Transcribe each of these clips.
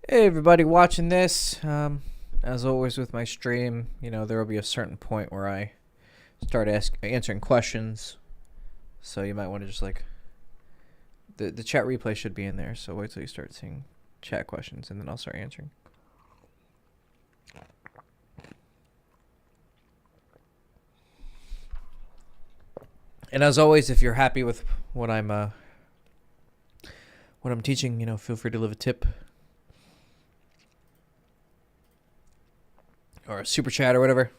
Hey everybody watching this. As always with my stream, there will be a certain point where I start answering questions. So you might want to just the chat replay should be in there. So wait till you start seeing chat questions and then I'll start answering. And as always, if you're happy with what I'm teaching, feel free to leave a tip or a super chat or whatever.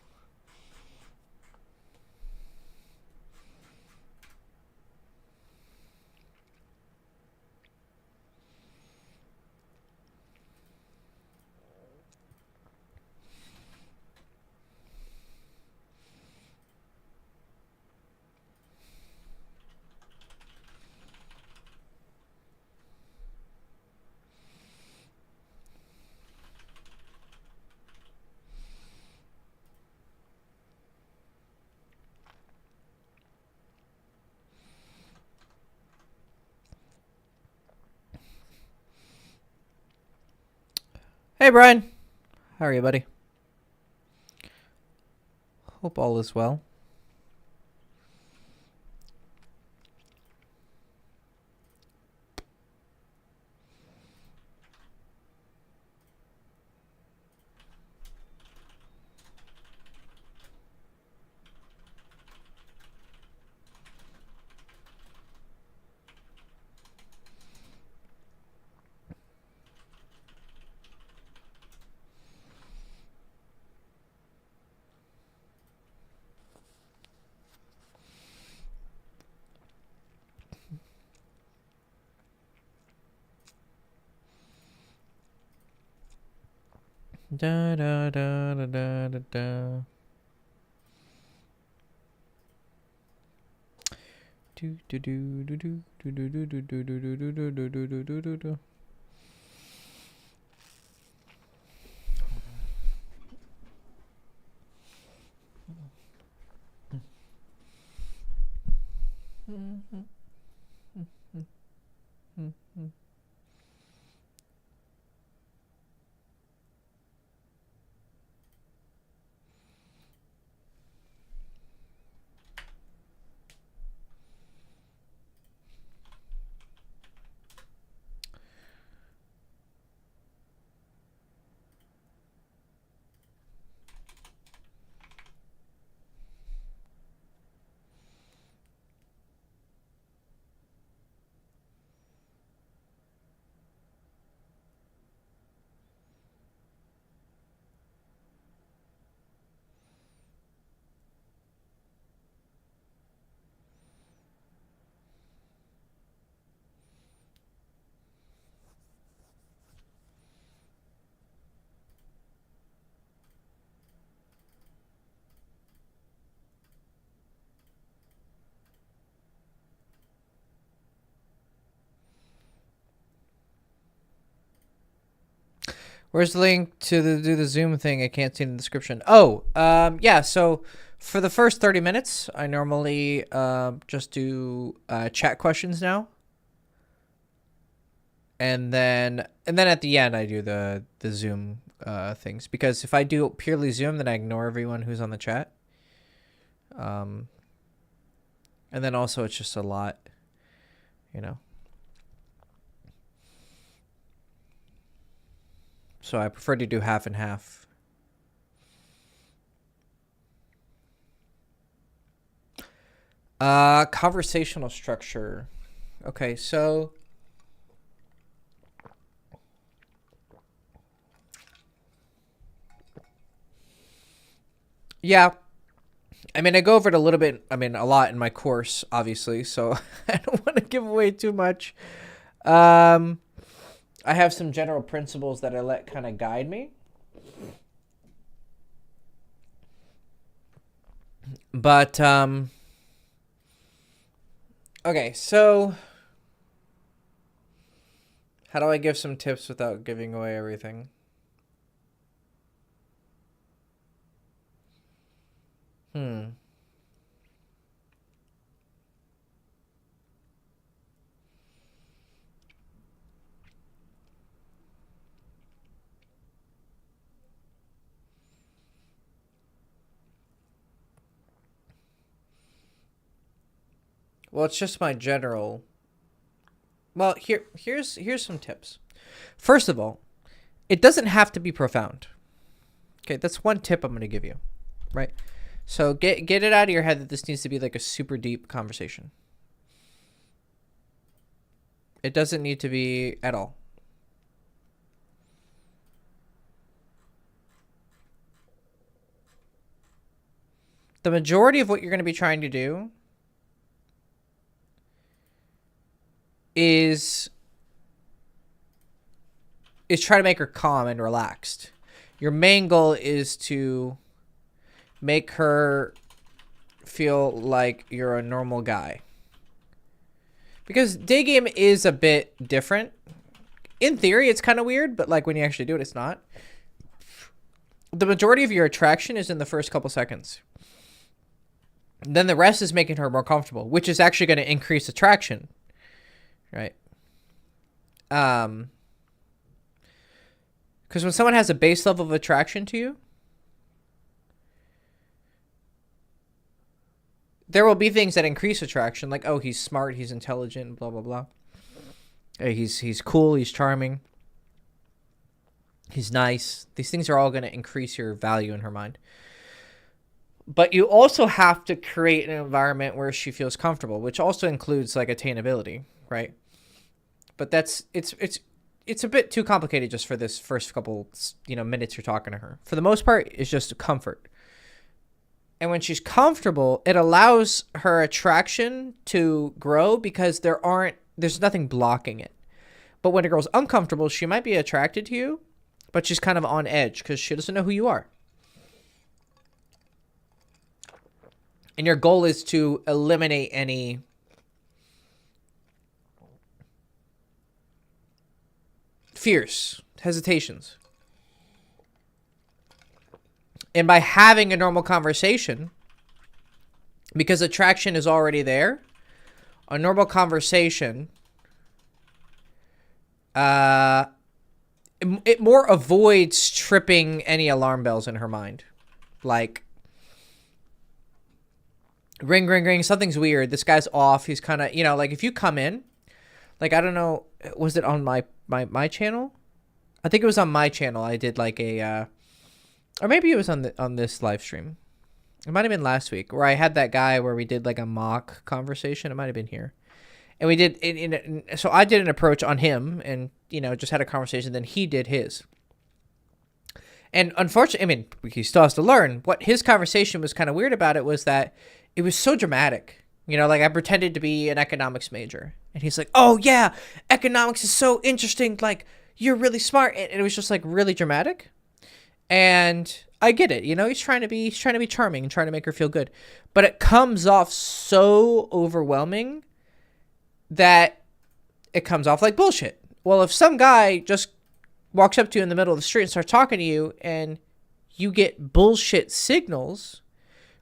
Hey Brian, how are you, buddy? Hope all is well. Da da da da da da da. Do do do do do do do do do do do do do do do do do do. Where's the link to do the Zoom thing? I can't see in the description. Oh, yeah. So for the first 30 minutes, I normally just do chat questions now, and then at the end I do the Zoom things, because if I do purely Zoom, then I ignore everyone who's on the chat. And then also it's just a lot, you know. So I prefer to do half and half. Conversational structure. Okay, so yeah, I mean, I go over it a little bit. I mean, a lot in my course, obviously. So I don't want to give away too much. I have some general principles that I let kind of guide me. But okay, so how do I give some tips without giving away everything? Well, it's just my general. Well, here's some tips. First of all, it doesn't have to be profound. Okay, that's one tip I'm going to give you, right? So get it out of your head that this needs to be like a super deep conversation. It doesn't need to be at all. The majority of what you're going to be trying to do is try to make her calm and relaxed. Your main goal is to make her feel like you're a normal guy. Because day game is a bit different. In theory, it's kind of weird, but like when you actually do it, it's not. The majority of your attraction is in the first couple seconds. Then the rest is making her more comfortable, which is actually going to increase attraction. Right? Because when someone has a base level of attraction to you, there will be things that increase attraction, like, oh, he's smart, he's intelligent, blah, blah, blah. Hey, he's cool, he's charming, he's nice. These things are all going to increase your value in her mind. But you also have to create an environment where she feels comfortable, which also includes like attainability, right? But it's a bit too complicated just for this first couple, minutes you're talking to her. For the most part, it's just comfort. And when she's comfortable, it allows her attraction to grow because there's nothing blocking it. But when a girl's uncomfortable, she might be attracted to you, but she's kind of on edge because she doesn't know who you are. And your goal is to eliminate any fears, hesitations. And by having a normal conversation, because attraction is already there, a normal conversation, it more avoids tripping any alarm bells in her mind. Like, ring, ring, ring, something's weird. This guy's off. He's kind of, like if you come in, like, I don't know, was it on my channel? I think it was on my channel. I did like a, or maybe it was on this live stream. It might have been last week where I had that guy where we did like a mock conversation. It might have been here. And we did, so I did an approach on him and, just had a conversation. Then he did his. And unfortunately, he still has to learn. What his conversation was kind of weird about it was that it was so dramatic. Like I pretended to be an economics major. And he's like, oh yeah, economics is so interesting. Like, you're really smart. And it was just like really dramatic. And I get it. He's trying to be charming and trying to make her feel good. But it comes off so overwhelming that it comes off like bullshit. Well, if some guy just walks up to you in the middle of the street and starts talking to you and you get bullshit signals,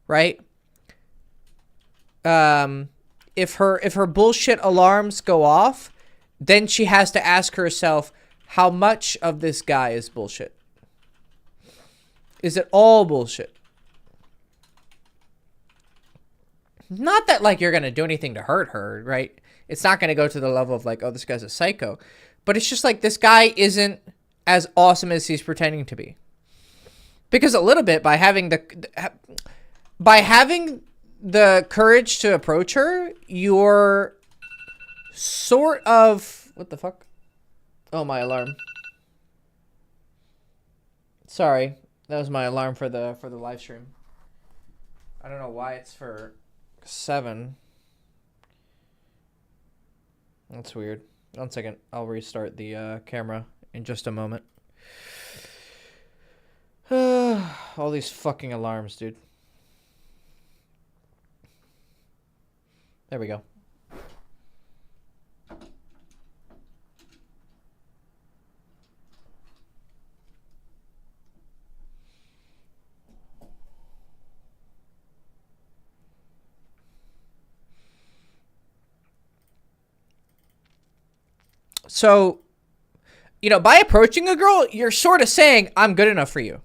right? If her bullshit alarms go off, then she has to ask herself, how much of this guy is bullshit? Is it all bullshit? Not that like you're going to do anything to hurt her, right? It's not going to go to the level of like, oh, this guy's a psycho. But it's just like this guy isn't as awesome as he's pretending to be. Because a little bit by having the courage to approach her, you're sort of, what the fuck? Oh, my alarm. Sorry. That was my alarm for the live stream. I don't know why it's for 7. That's weird. 1 second. I'll restart the camera in just a moment. All these fucking alarms, dude. There we go. So, by approaching a girl, you're sort of saying, I'm good enough for you.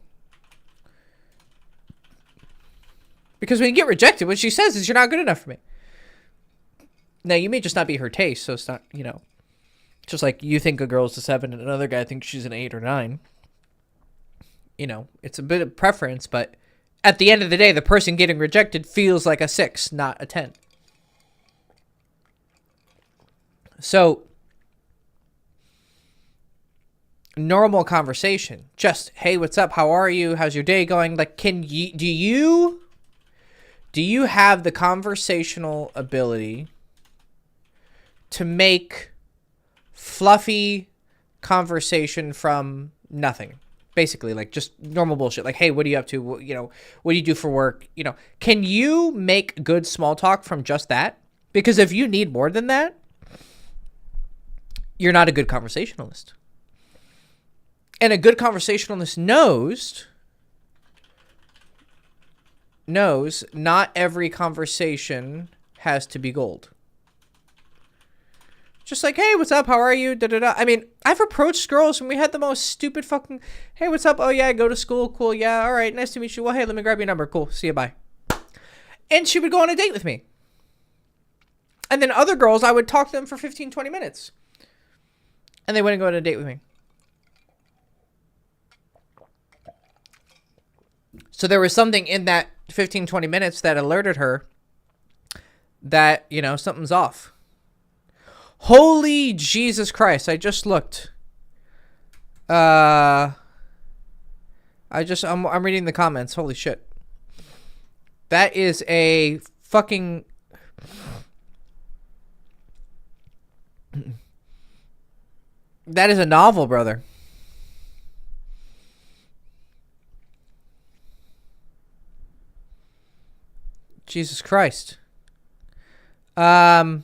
Because when you get rejected, what she says is, you're not good enough for me. Now, you may just not be her taste, so it's not, you know, just like you think a girl's a 7 and another guy thinks she's an 8 or 9. You know, it's a bit of preference, but at the end of the day, the person getting rejected feels like a 6, not a 10. So, normal conversation. Just, hey, what's up? How are you? How's your day going? Like, do you have the conversational ability to make fluffy conversation from nothing? Basically, like, just normal bullshit. Like, hey, what are you up to? You know, what do you do for work? You know, can you make good small talk from just that? Because if you need more than that, you're not a good conversationalist. And a good conversationalist knows not every conversation has to be gold. Just like, hey, what's up? How are you? Da, da, da. I mean, I've approached girls and we had the most stupid fucking, hey, what's up? Oh, yeah, I go to school. Cool. Yeah. All right. Nice to meet you. Well, hey, let me grab your number. Cool. See you. Bye. And she would go on a date with me. And then other girls, I would talk to them for 15, 20 minutes. And they wouldn't go on a date with me. So there was something in that 15, 20 minutes that alerted her that, you know, something's off. Holy Jesus Christ. I just looked. I'm reading the comments. Holy shit. That is a fucking... That is a novel, brother. Jesus Christ. I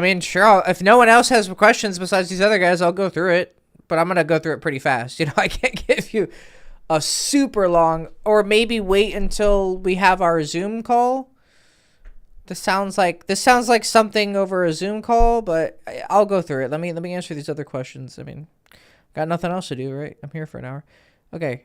mean, sure, if no one else has questions besides these other guys, I'll go through it. But I'm going to go through it pretty fast. You know, I can't give you a super long, or maybe wait until we have our Zoom call. This sounds like something over a Zoom call, but I'll go through it. Let me answer these other questions. I mean, got nothing else to do, right? I'm here for an hour. Okay.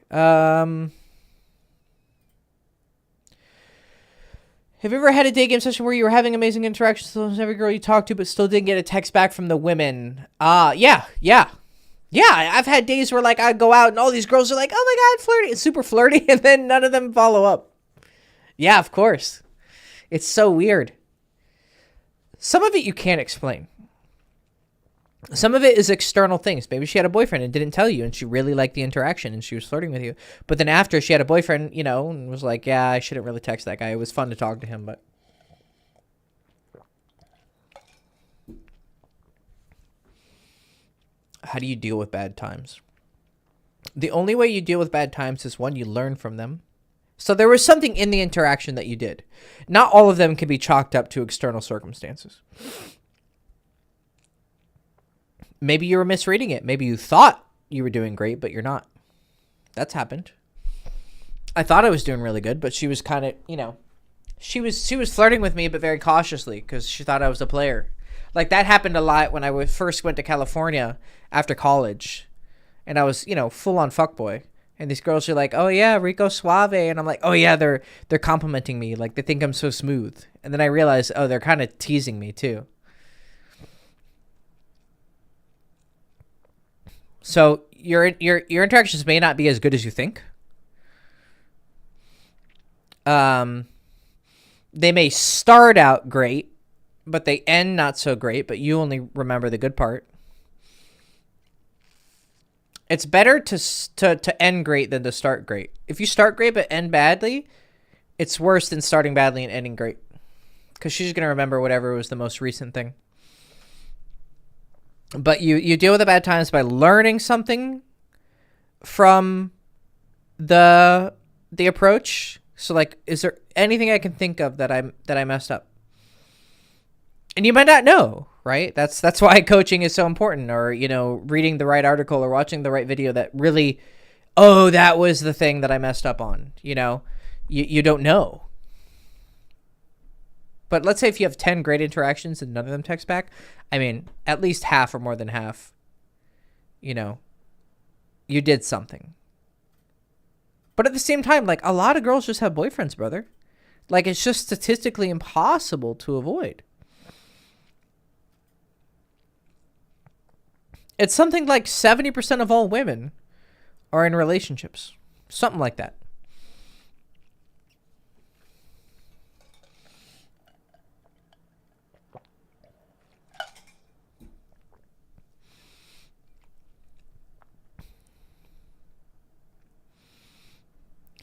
Have you ever had a day game session where you were having amazing interactions with every girl you talked to, but still didn't get a text back from the women? Yeah. I've had days where, like, I go out and all these girls are like, oh my God, flirty. It's super flirty. And then none of them follow up. Yeah, of course. It's so weird. Some of it you can't explain. Some of it is external things. Maybe she had a boyfriend and didn't tell you, and she really liked the interaction and she was flirting with you. But then after she had a boyfriend, you know, and was like, yeah, I shouldn't really text that guy. It was fun to talk to him, but... How do you deal with bad times? The only way you deal with bad times is, one, you learn from them. So there was something in the interaction that you did. Not all of them can be chalked up to external circumstances. Maybe you were misreading it. Maybe you thought you were doing great, but you're not. That's happened. I thought I was doing really good, but she was kind of, you know, she was flirting with me, but very cautiously because she thought I was a player. Like, that happened a lot when I first went to California after college, and I was, you know, full on fuckboy. And these girls are like, oh yeah, Rico Suave. And I'm like, oh yeah, they're complimenting me. Like, they think I'm so smooth. And then I realized, oh, they're kind of teasing me too. So your interactions may not be as good as you think. They may start out great, but they end not so great, but you only remember the good part. It's better to end great than to start great. If you start great but end badly, it's worse than starting badly and ending great. Because she's going to remember whatever was the most recent thing. But you deal with the bad times by learning something from the approach. So, like, is there anything I can think of that I messed up? And you might not know, right? That's why coaching is so important, or, you know, reading the right article or watching the right video that really, oh, that was the thing that I messed up on. You know, you don't know. But let's say if you have 10 great interactions and none of them text back, I mean, at least half or more than half, you know, you did something. But at the same time, like, a lot of girls just have boyfriends, brother. Like, it's just statistically impossible to avoid. It's something like 70% of all women are in relationships. Something like that.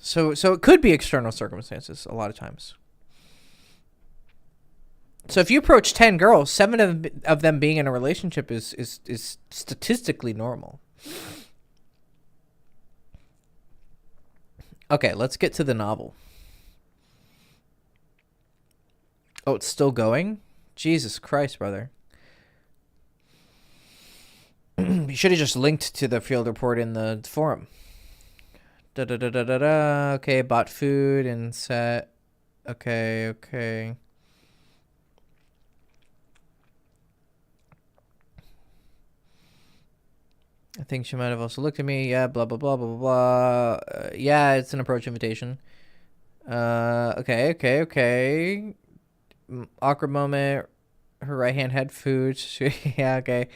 So it could be external circumstances a lot of times. So if you approach 10 girls, 7 of them being in a relationship is statistically normal. Okay, let's get to the novel. Oh, it's still going? Jesus Christ, brother. You should have just linked to the field report in the forum. Okay, bought food and set. Okay. I think she might have also looked at me. Yeah, blah, blah, blah, blah, blah, blah. Yeah, it's an approach invitation. Okay. Awkward moment. Her right hand had food. Yeah, okay.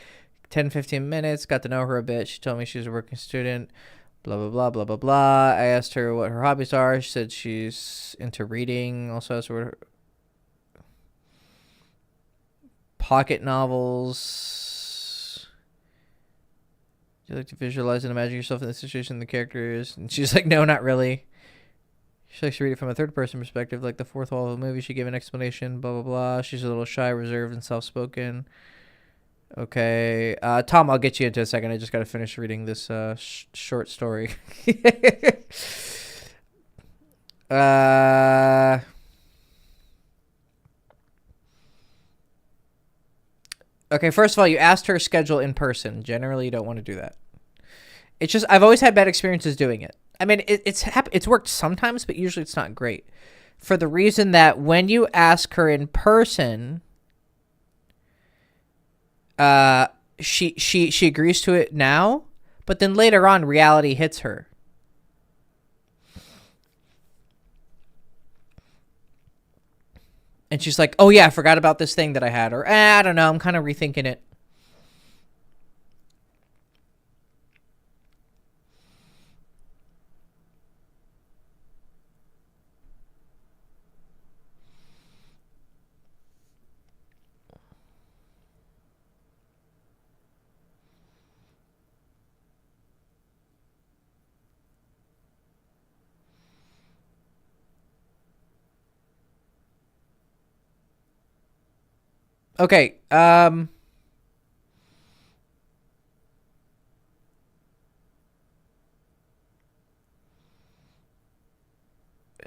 10, 15 minutes. Got to know her a bit. She told me she was a working student. Blah, blah, blah, blah, blah, blah. I asked her what her hobbies are. She said she's into reading. Also asked her pocket novels. Do you like to visualize and imagine yourself in the situation the character is? And she's like, no, not really. She likes to read it from a third-person perspective, like the fourth wall of a movie. She gave an explanation, blah, blah, blah. She's a little shy, reserved, and soft-spoken. Okay. Tom, I'll get you into a second. I just got to finish reading this short story. Okay, first of all, you asked her schedule in person. Generally, you don't want to do that. It's just, I've always had bad experiences doing it. I mean, it's worked sometimes, but usually it's not great. For the reason that when you ask her in person, she agrees to it now, but then later on reality hits her. And she's like, oh yeah, I forgot about this thing that I had, or I don't know, I'm kind of rethinking it. Okay,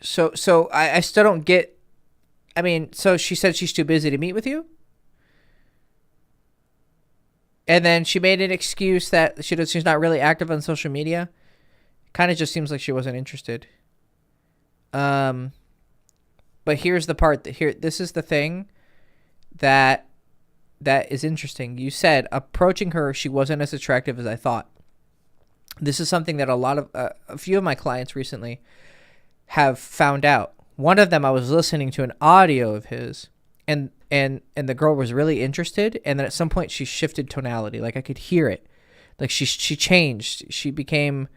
so I still don't get, I mean, so she said she's too busy to meet with you? And then she made an excuse that she's not really active on social media. Kind of just seems like she wasn't interested. But here's the part this is the thing that is interesting. You said approaching her, she wasn't as attractive as I thought. This is something that a few of my clients recently have found out. One of them, I was listening to an audio of his, and the girl was really interested, and then at some point she shifted tonality. Like I could hear it. Like she changed. She became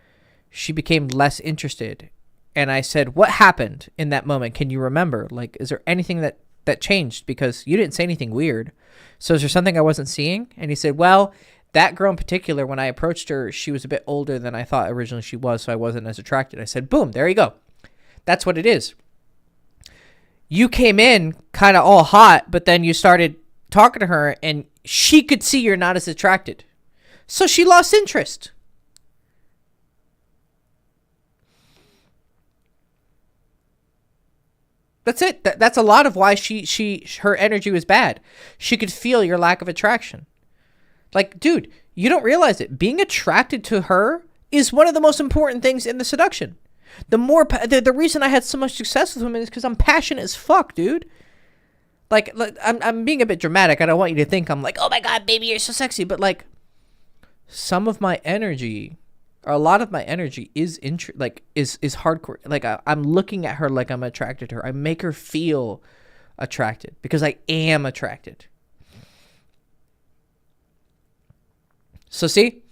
less interested. And I said, what happened in that moment? Can you remember? Like, is there anything that changed? Because you didn't say anything weird. So is there something I wasn't seeing? And he said, well, that girl in particular, when I approached her, she was a bit older than I thought originally she was, so I wasn't as attracted. I said, boom, there you go. That's what it is. You came in kind of all hot, but then you started talking to her, and she could see you're not as attracted. So she lost interest. That's it. That's a lot of why her energy was bad. She could feel your lack of attraction. Like, dude, you don't realize it. Being attracted to her is one of the most important things in the seduction. The reason I had so much success with women is because I'm passionate as fuck, dude. Like I'm being a bit dramatic. I don't want you to think I'm like, oh my God, baby, you're so sexy. But like, some of my energy, or a lot of my energy is is hardcore. Like I'm looking at her like I'm attracted to her. I make her feel attracted because I am attracted. So see,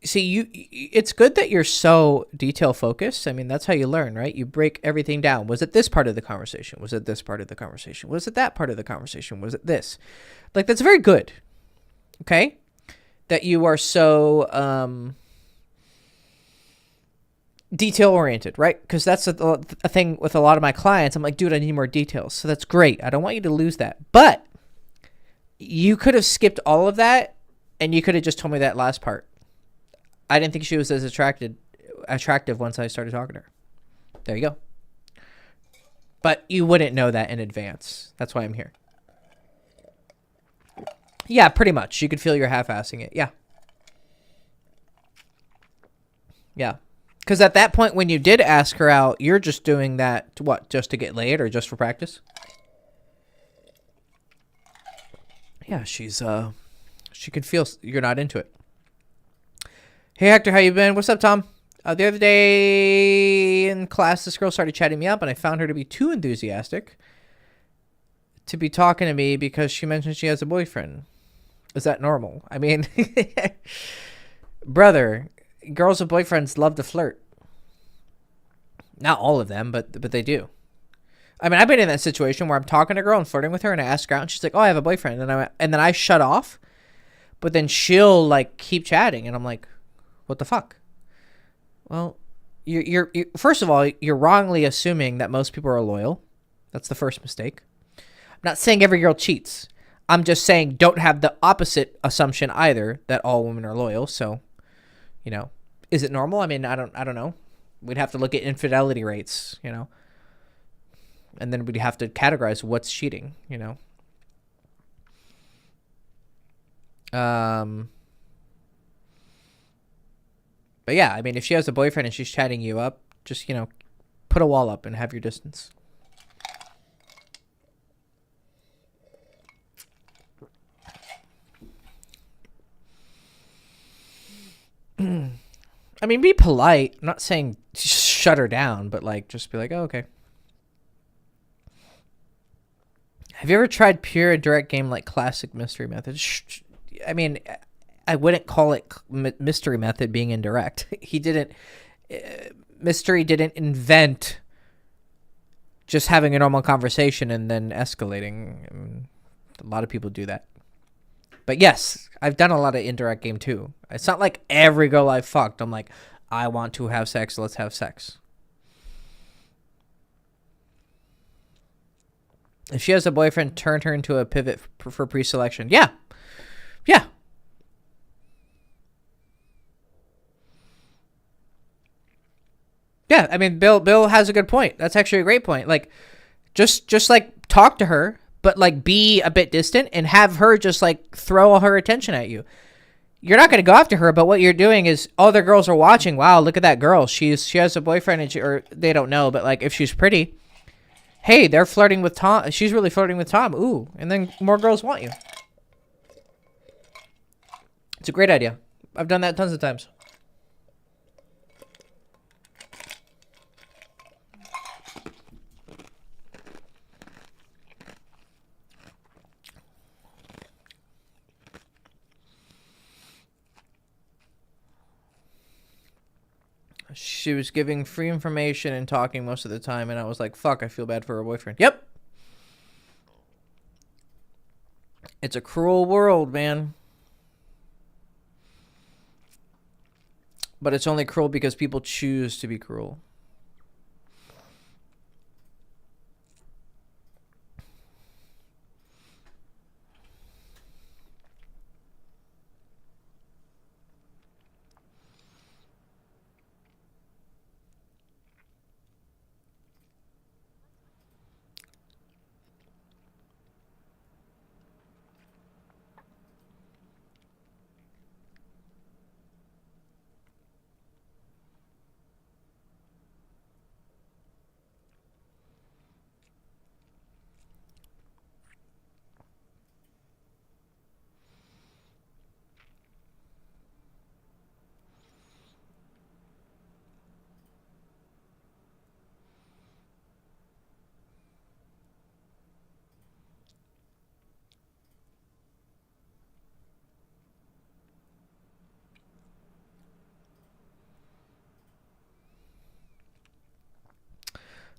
it's good that you're so detail focused. I mean, that's how you learn, right? You break everything down. Was it this part of the conversation? Was it this part of the conversation? Was it that part of the conversation? Was it this? Like, that's very good. Okay? That you are so detail oriented, right? Because that's a thing with a lot of my clients. I'm like, dude, I need more details. So that's great. I don't want you to lose that. But you could have skipped all of that and you could have just told me that last part. I didn't think she was as attractive once I started talking to her. There you go. But you wouldn't know that in advance. That's why I'm here. Yeah, pretty much. You could feel you're half-assing it. Yeah. Yeah. Because at that point, when you did ask her out, you're just doing that, what, just to get laid or just for practice? Yeah, she could feel you're not into it. Hey, Hector, how you been? What's up, Tom? The other day in class, this girl started chatting me up, and I found her to be too enthusiastic to be talking to me because she mentioned she has a boyfriend. Is that normal? I mean, brother, girls with boyfriends love to flirt. Not all of them, but they do. I mean, I've been in that situation where I'm talking to a girl and flirting with her, and I ask her out, and she's like, "Oh, I have a boyfriend," and then I shut off, but then she'll like keep chatting, and I'm like, what the fuck? Well, you're first of all, you're wrongly assuming that most people are loyal. That's the first mistake. I'm not saying every girl cheats. I'm just saying don't have the opposite assumption either that all women are loyal. So, is it normal? I mean, I don't know. We'd have to look at infidelity rates, and then we'd have to categorize what's cheating, But yeah, I mean, if she has a boyfriend and she's chatting you up, just, put a wall up and have your distance. I mean, be polite. I'm not saying shut her down, but like, just be like, oh, okay. Have you ever tried pure and direct game like classic mystery method? I mean, I wouldn't call it mystery method being indirect. Mystery didn't invent just having a normal conversation and then escalating. I mean, a lot of people do that. But yes, I've done a lot of indirect game too. It's not like every girl I've fucked, I'm like, I want to have sex, let's have sex. If she has a boyfriend, turn her into a pivot for pre-selection. Yeah. Yeah. Yeah, I mean, Bill has a good point. That's actually a great point. Like, just like talk to her, but like be a bit distant and have her just like throw all her attention at you. You're not going to go after her, but what you're doing is other girls are watching. Wow, look at that girl. She has a boyfriend, and or they don't know, but like if she's pretty, hey, they're flirting with Tom. She's really flirting with Tom. Ooh, and then more girls want you. It's a great idea. I've done that tons of times. She was giving free information and talking most of the time, and I was like, fuck, I feel bad for her boyfriend. Yep. It's a cruel world, man. But it's only cruel because people choose to be cruel.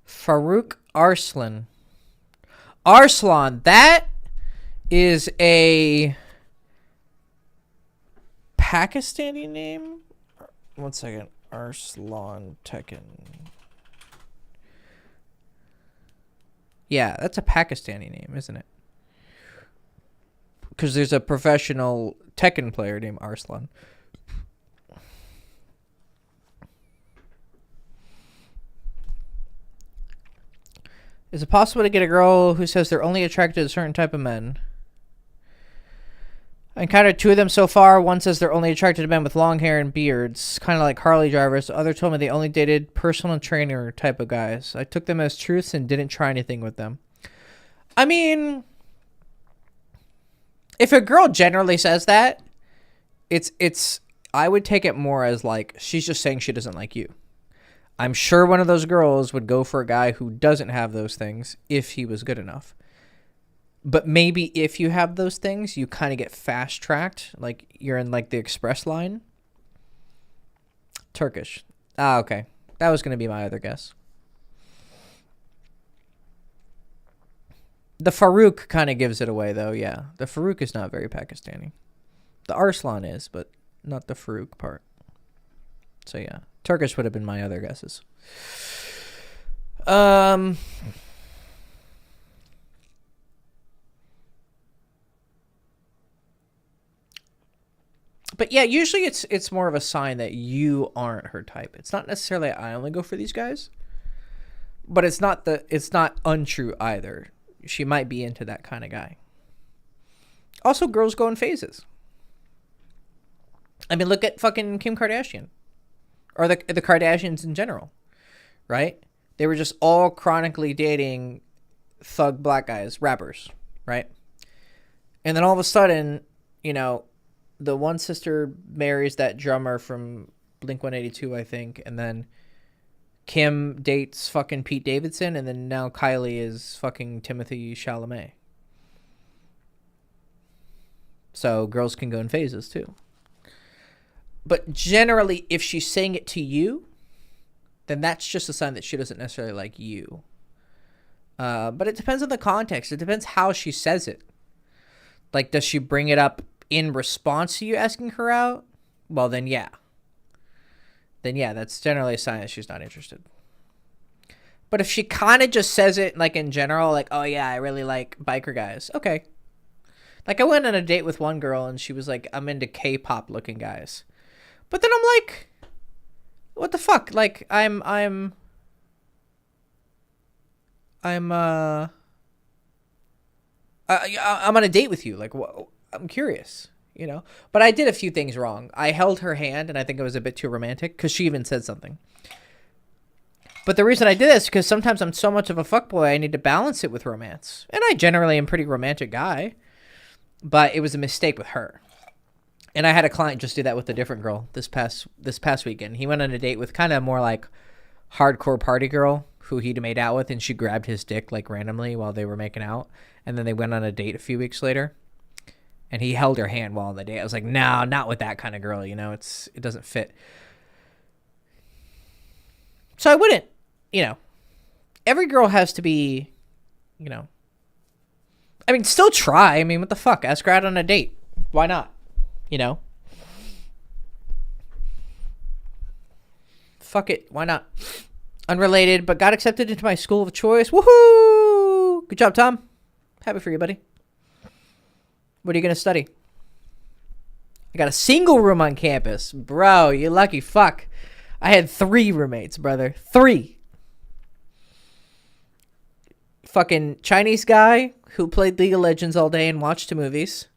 Farouk Arslan. Arslan, that is a Pakistani name? 1 second. Arslan Tekken. Yeah, that's a Pakistani name, isn't it? Because there's a professional Tekken player named Arslan. Is it possible to get a girl who says they're only attracted to a certain type of men? I encountered 2 of them so far. One says they're only attracted to men with long hair and beards, kind of like Harley drivers. The other told me they only dated personal trainer type of guys. I took them as truths and didn't try anything with them. I mean, if a girl generally says that, it's I would take it more as like she's just saying she doesn't like you. I'm sure one of those girls would go for a guy who doesn't have those things if he was good enough. But maybe if you have those things, you kind of get fast-tracked. Like, you're in, like, the express line. Turkish. Ah, okay. That was going to be my other guess. The Farouk kind of gives it away, though, yeah. The Farouk is not very Pakistani. The Arslan is, but not the Farouk part. So, yeah. Turkish would have been my other guesses. But yeah, usually it's more of a sign that you aren't her type. It's not necessarily I only go for these guys, but it's not untrue either. She might be into that kind of guy. Also, girls go in phases. I mean, look at fucking Kim Kardashian, or the Kardashians in general, right? They were just all chronically dating thug black guys, rappers, right? And then all of a sudden, you know, the one sister marries that drummer from Blink-182, I think, and then Kim dates fucking Pete Davidson, and then now Kylie is fucking Timothée Chalamet. So girls can go in phases too. But generally, if she's saying it to you, then that's just a sign that she doesn't necessarily like you. But it depends on the context. It depends how she says it. Like, does she bring it up in response to you asking her out? Well, then yeah. That's generally a sign that she's not interested. But if she kind of just says it, like, in general, like, oh yeah, I really like biker guys. Okay. Like, I went on a date with one girl, and she was like, I'm into K-pop looking guys. But then I'm like, what the fuck? Like, I'm on a date with you. Like, I'm curious, you know? But I did a few things wrong. I held her hand, and I think it was a bit too romantic, because she even said something. But the reason I did this is because sometimes I'm so much of a fuckboy, I need to balance it with romance. And I generally am a pretty romantic guy. But it was a mistake with her. And I had a client just do that with a different girl this past weekend. He went on a date with kind of more like hardcore party girl who he'd made out with, and she grabbed his dick like randomly while they were making out. And then they went on a date a few weeks later, and he held her hand while on the date. I was like, no, not with that kind of girl. You know, it doesn't fit. So I wouldn't, you know, every girl has to be, you know, I mean, still try. I mean, what the fuck? Ask her out on a date. Why not? You know? Fuck it. Why not? Unrelated, but got accepted into my school of choice. Woohoo! Good job, Tom. Happy for you, buddy. What are you going to study? I got a single room on campus. Bro, you lucky fuck. I had 3 roommates, brother. 3. Fucking Chinese guy who played League of Legends all day and watched movies.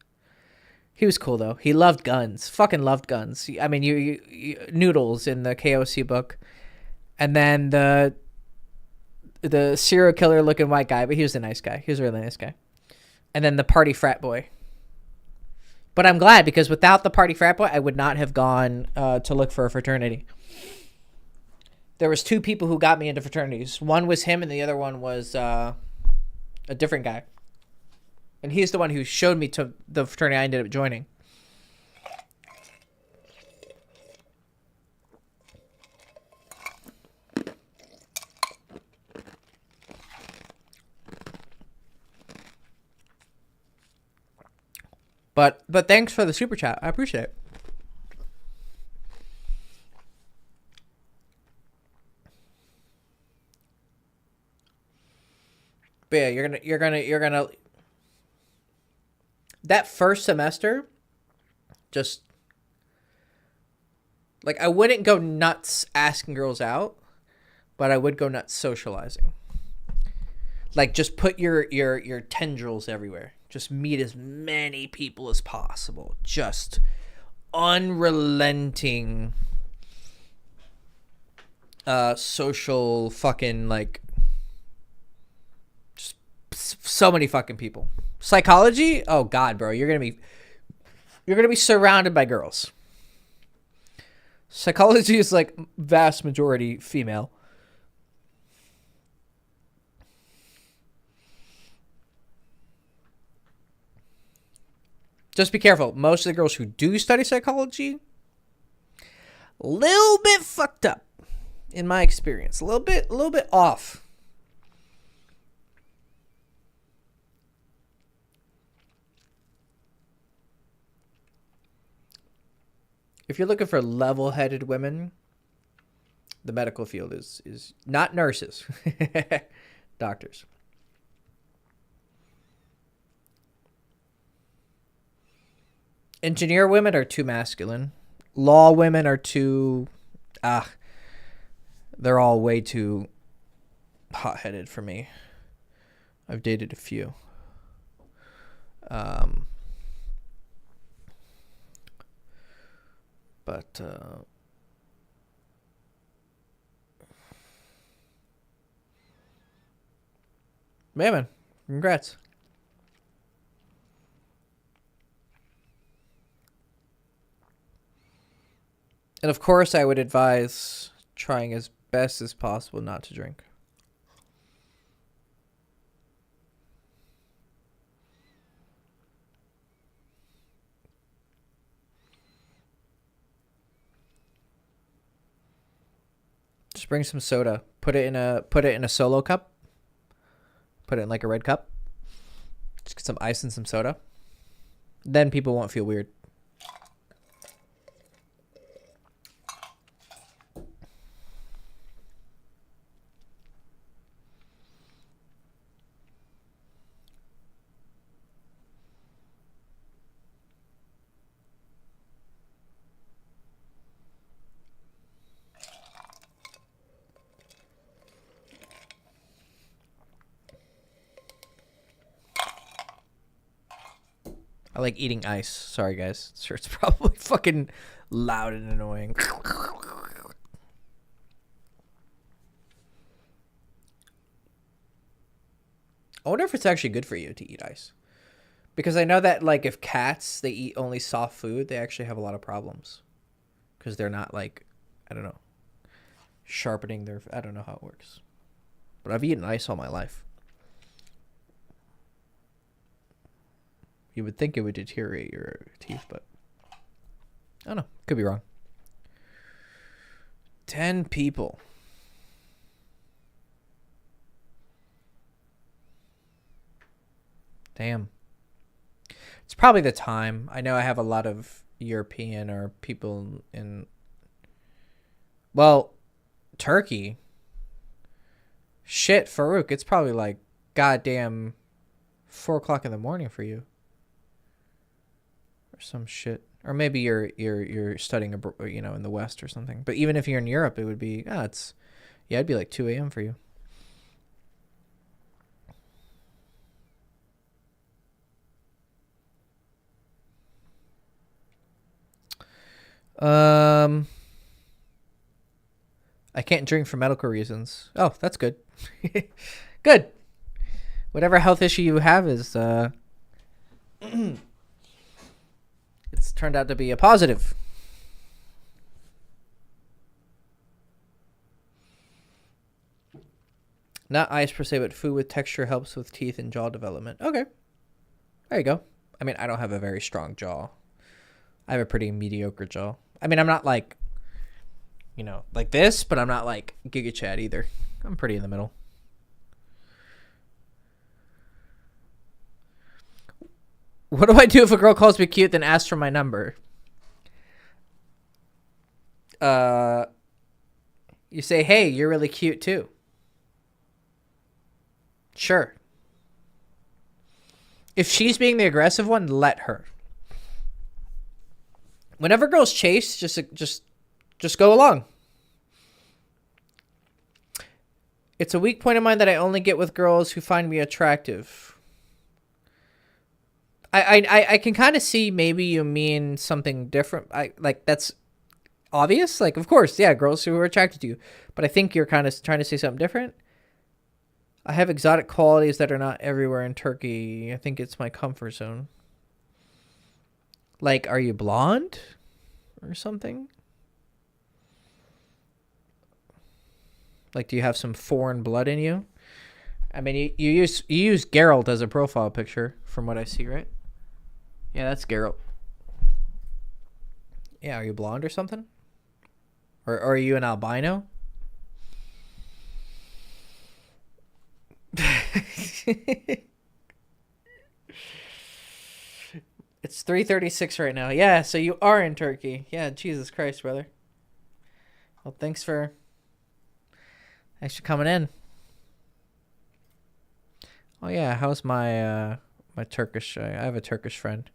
He was cool, though. He loved guns. Fucking loved guns. I mean, you Noodles in the KOC book. And then the serial killer looking white guy, but he was a nice guy. He was a really nice guy. And then the party frat boy. But I'm glad, because without the party frat boy, I would not have gone to look for a fraternity. There was 2 people who got me into fraternities. One was him, and the other one was a different guy. And he's the one who showed me to the fraternity I ended up joining. But thanks for the super chat. I appreciate it. But yeah, you're gonna that first semester, just like I wouldn't go nuts asking girls out, but I would go nuts socializing. Like just put your tendrils everywhere. Just meet as many people as possible. Just unrelenting social fucking like just so many fucking people. Psychology? Oh god, bro, you're going to be surrounded by girls. Psychology is like vast majority female. Just be careful. Most of the girls who do study psychology, a little bit fucked up, in my experience. A little bit off. If you're looking for level-headed women, the medical field is not nurses, doctors. Engineer women are too masculine. Law women are too... they're all way too hot-headed for me. I've dated a few. But... man, congrats. And of course, I would advise trying as best as possible not to drink. Just bring some soda. Put it in a solo cup. Put it in like a red cup. Just get some ice and some soda. Then people won't feel weird. I like eating ice. Sorry, guys. Sure, it's probably fucking loud and annoying. I wonder if it's actually good for you to eat ice. Because I know that, like, if cats, they eat only soft food, they actually have a lot of problems. Because they're not, like, I don't know, sharpening their... I don't know how it works. But I've eaten ice all my life. You would think it would deteriorate your teeth, but I don't know. Could be wrong. 10 people. Damn. It's probably the time. I know I have a lot of European or people in... Well, Turkey. Shit, Farouk. It's probably like goddamn 4 o'clock in the morning for you. Some shit, or maybe you're studying in the West or something. But even if you're in Europe, it would be it'd be like 2 a.m. for you. I can't drink for medical reasons. Oh, that's good. Good. Whatever health issue you have is it's turned out to be a positive. Not ice per se, but food with texture helps with teeth and jaw development. Okay. There you go. I mean, I don't have a very strong jaw. I have a pretty mediocre jaw. I mean, I'm not like, like this, but I'm not like Giga Chad either. I'm pretty in the middle. What do I do if a girl calls me cute then asks for my number? You say, hey, you're really cute too. Sure. If she's being the aggressive one, let her. Whenever girls chase, just go along. It's a weak point of mine that I only get with girls who find me attractive. I can kind of see maybe you mean something different. Like that's obvious. Like, of course, yeah, girls who are attracted to you. But I think you're kind of trying to say something different. I have exotic qualities that are not everywhere in Turkey. I think it's my comfort zone. Like, are you blonde or something? Like, do you have some foreign blood in you? I mean, you use Geralt as a profile picture from what I see, right? Yeah, that's Geralt. Yeah, are you blonde or something? Or are you an albino? It's 3:36 right now. Yeah, so you are in Turkey. Yeah, Jesus Christ, brother. Well, thanks for coming in. Oh yeah, how's my my Turkish? I have a Turkish friend.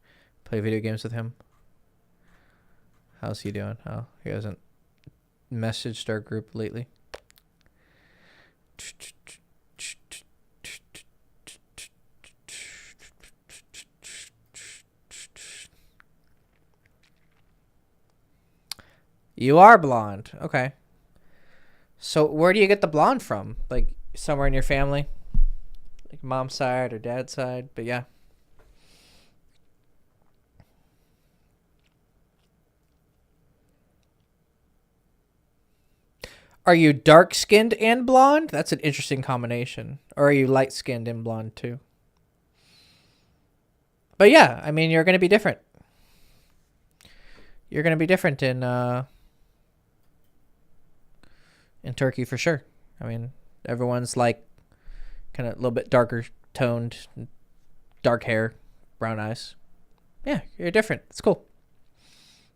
Play video games with him. How's he doing? Oh, he hasn't messaged our group lately. You are blonde. Okay. So where do you get the blonde from? Like somewhere in your family? Like mom's side or dad's side? But yeah. Are you dark-skinned and blonde? That's an interesting combination. Or are you light-skinned and blonde too? But yeah, I mean, you're going to be different. You're going to be different in Turkey for sure. I mean, everyone's like kind of a little bit darker toned, dark hair, brown eyes. Yeah, you're different. It's cool.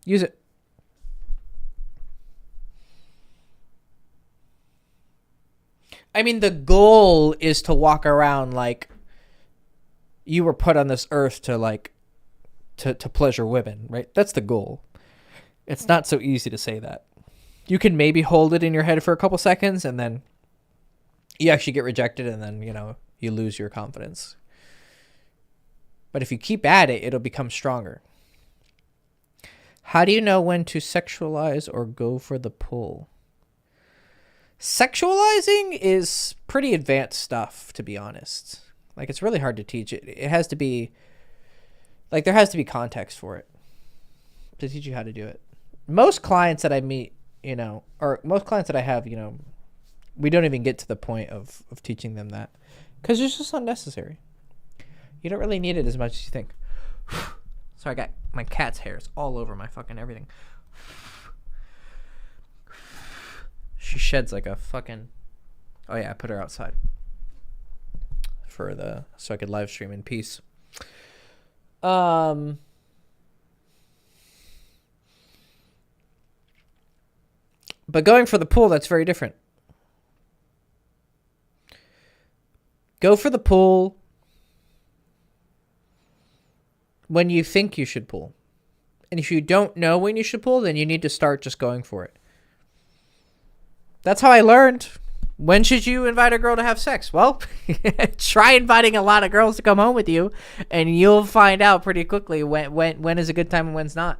Use it. I mean, the goal is to walk around like you were put on this earth to like to pleasure women, right? That's the goal. It's not so easy to say that. You can maybe hold it in your head for a couple seconds and then you actually get rejected and then, you know, you lose your confidence. But if you keep at it, it'll become stronger. How do you know when to sexualize or go for the pull? Sexualizing is pretty advanced stuff, to be honest. Like, it's really hard to teach it. It has to be, like, there has to be context for it to teach you how to do it. Most clients that I meet, you know, or most clients that I have, you know, we don't even get to the point of teaching them that because it's just unnecessary. You don't really need it as much as you think. So I got my cat's hairs all over my fucking everything. She sheds like a fucking... Oh yeah, I put her outside so I could live stream in peace. But going for the pull, that's very different. Go for the pull when you think you should pull. And if you don't know when you should pull, then you need to start just going for it. That's how I learned. When should you invite a girl to have sex? Well, try inviting a lot of girls to come home with you, and you'll find out pretty quickly when is a good time and when's not.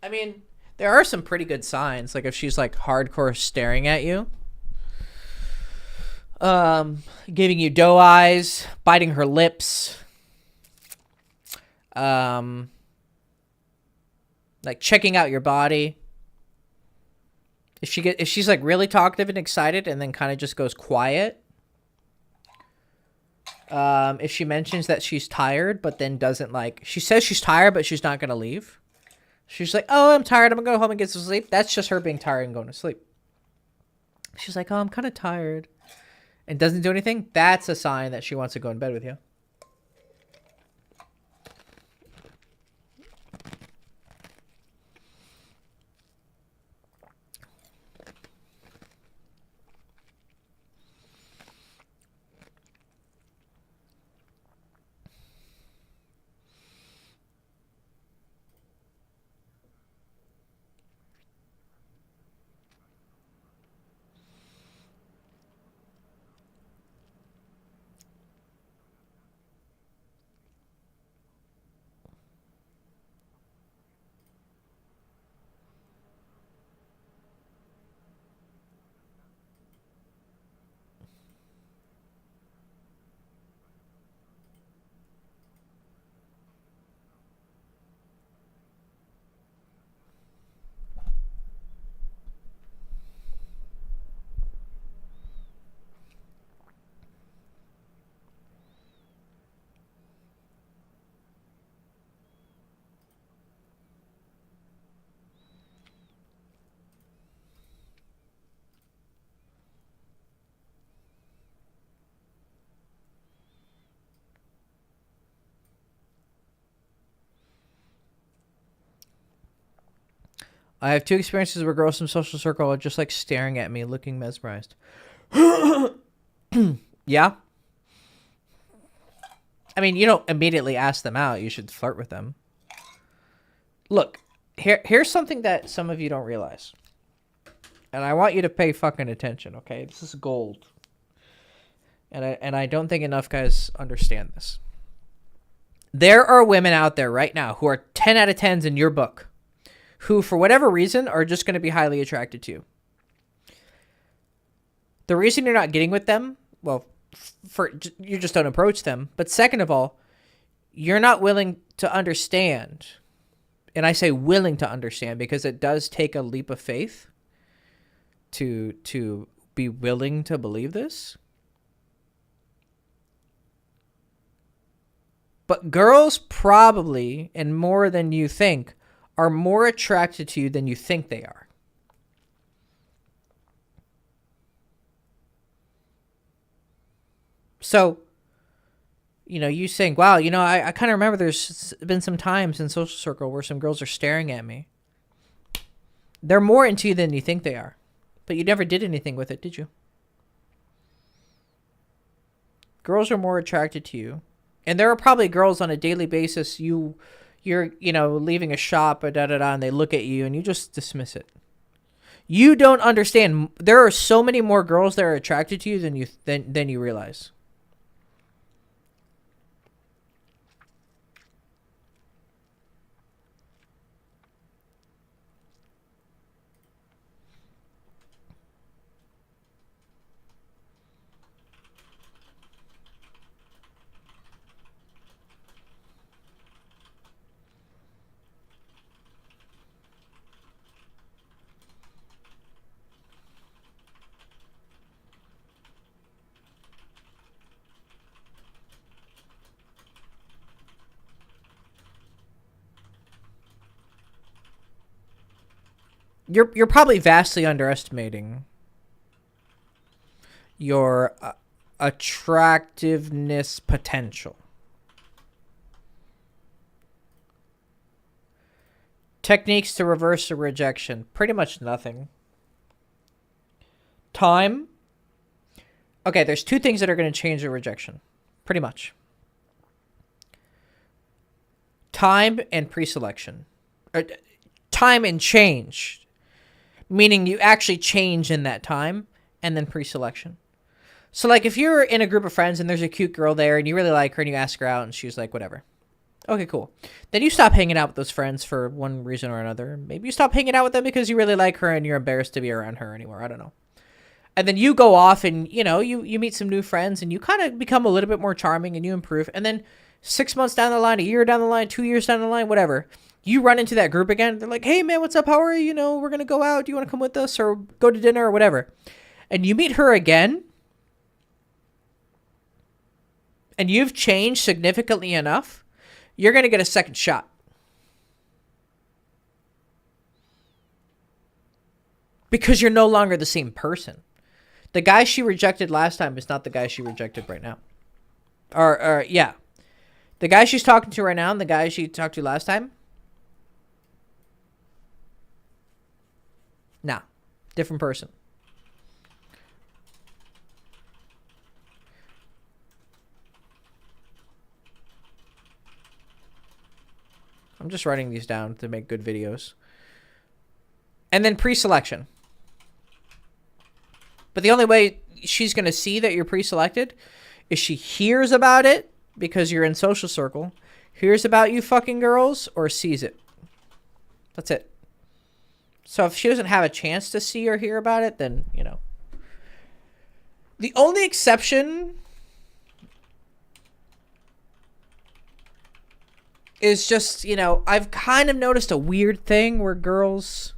I mean, there are some pretty good signs. Like if she's like hardcore staring at you, giving you doe eyes, biting her lips, like checking out your body. If she's like really talkative and excited and then kind of just goes quiet. If she mentions that she's tired but then doesn't like, she says she's tired but she's not going to leave. She's like, oh, I'm tired. I'm going to go home and get some sleep. That's just her being tired and going to sleep. She's like, oh, I'm kind of tired. and doesn't do anything, that's a sign that she wants to go in bed with you. I have 2 experiences where girls from social circle are just like staring at me, looking mesmerized. Yeah. I mean, you don't immediately ask them out. You should flirt with them. Look, here's something that some of you don't realize. And I want you to pay fucking attention, okay? This is gold. And I don't think enough guys understand this. There are women out there right now who are 10 out of 10s in your book, who, for whatever reason, are just going to be highly attracted to you. The reason you're not getting with them, well, you just don't approach them. But second of all, you're not willing to understand. And I say willing to understand because it does take a leap of faith to be willing to believe this. But girls probably, and more than you think, are more attracted to you than you think they are. So, you think, wow, I kind of remember there's been some times in social circle where some girls are staring at me. They're more into you than you think they are. But you never did anything with it, did you? Girls are more attracted to you. And there are probably girls on a daily basis you're leaving a shop or and they look at you and you just dismiss it. You don't understand. There are so many more girls that are attracted to you than you realize. You're probably vastly underestimating your attractiveness potential. Techniques to reverse a rejection. Pretty much nothing. Time. Okay, there's 2 things that are going to change a rejection. Pretty much. Time and pre-selection. Time and change. Meaning you actually change in that time, and then pre-selection. So, like, if you're in a group of friends and there's a cute girl there and you really like her and you ask her out and she's like, whatever. Okay, cool. Then you stop hanging out with those friends for one reason or another. Maybe you stop hanging out with them because you really like her and you're embarrassed to be around her anymore. I don't know. And then you go off and, you meet some new friends and you kind of become a little bit more charming and you improve. And then 6 months down the line, a year down the line, 2 years down the line, whatever, you run into that group again. They're like, hey, man, what's up? How are you? We're going to go out. Do you want to come with us or go to dinner or whatever? And you meet her again. And you've changed significantly enough. You're going to get a second shot. Because you're no longer the same person. The guy she rejected last time is not the guy she rejected right now. Or yeah. The guy she's talking to right now and the guy she talked to last time. Nah. Different person. I'm just writing these down to make good videos. And then pre-selection. But the only way she's going to see that you're pre-selected is she hears about it because you're in social circle, hears about you fucking girls, or sees it. That's it. So if she doesn't have a chance to see or hear about it, then, you know. The only exception is just, you know, I've kind of noticed a weird thing where girls...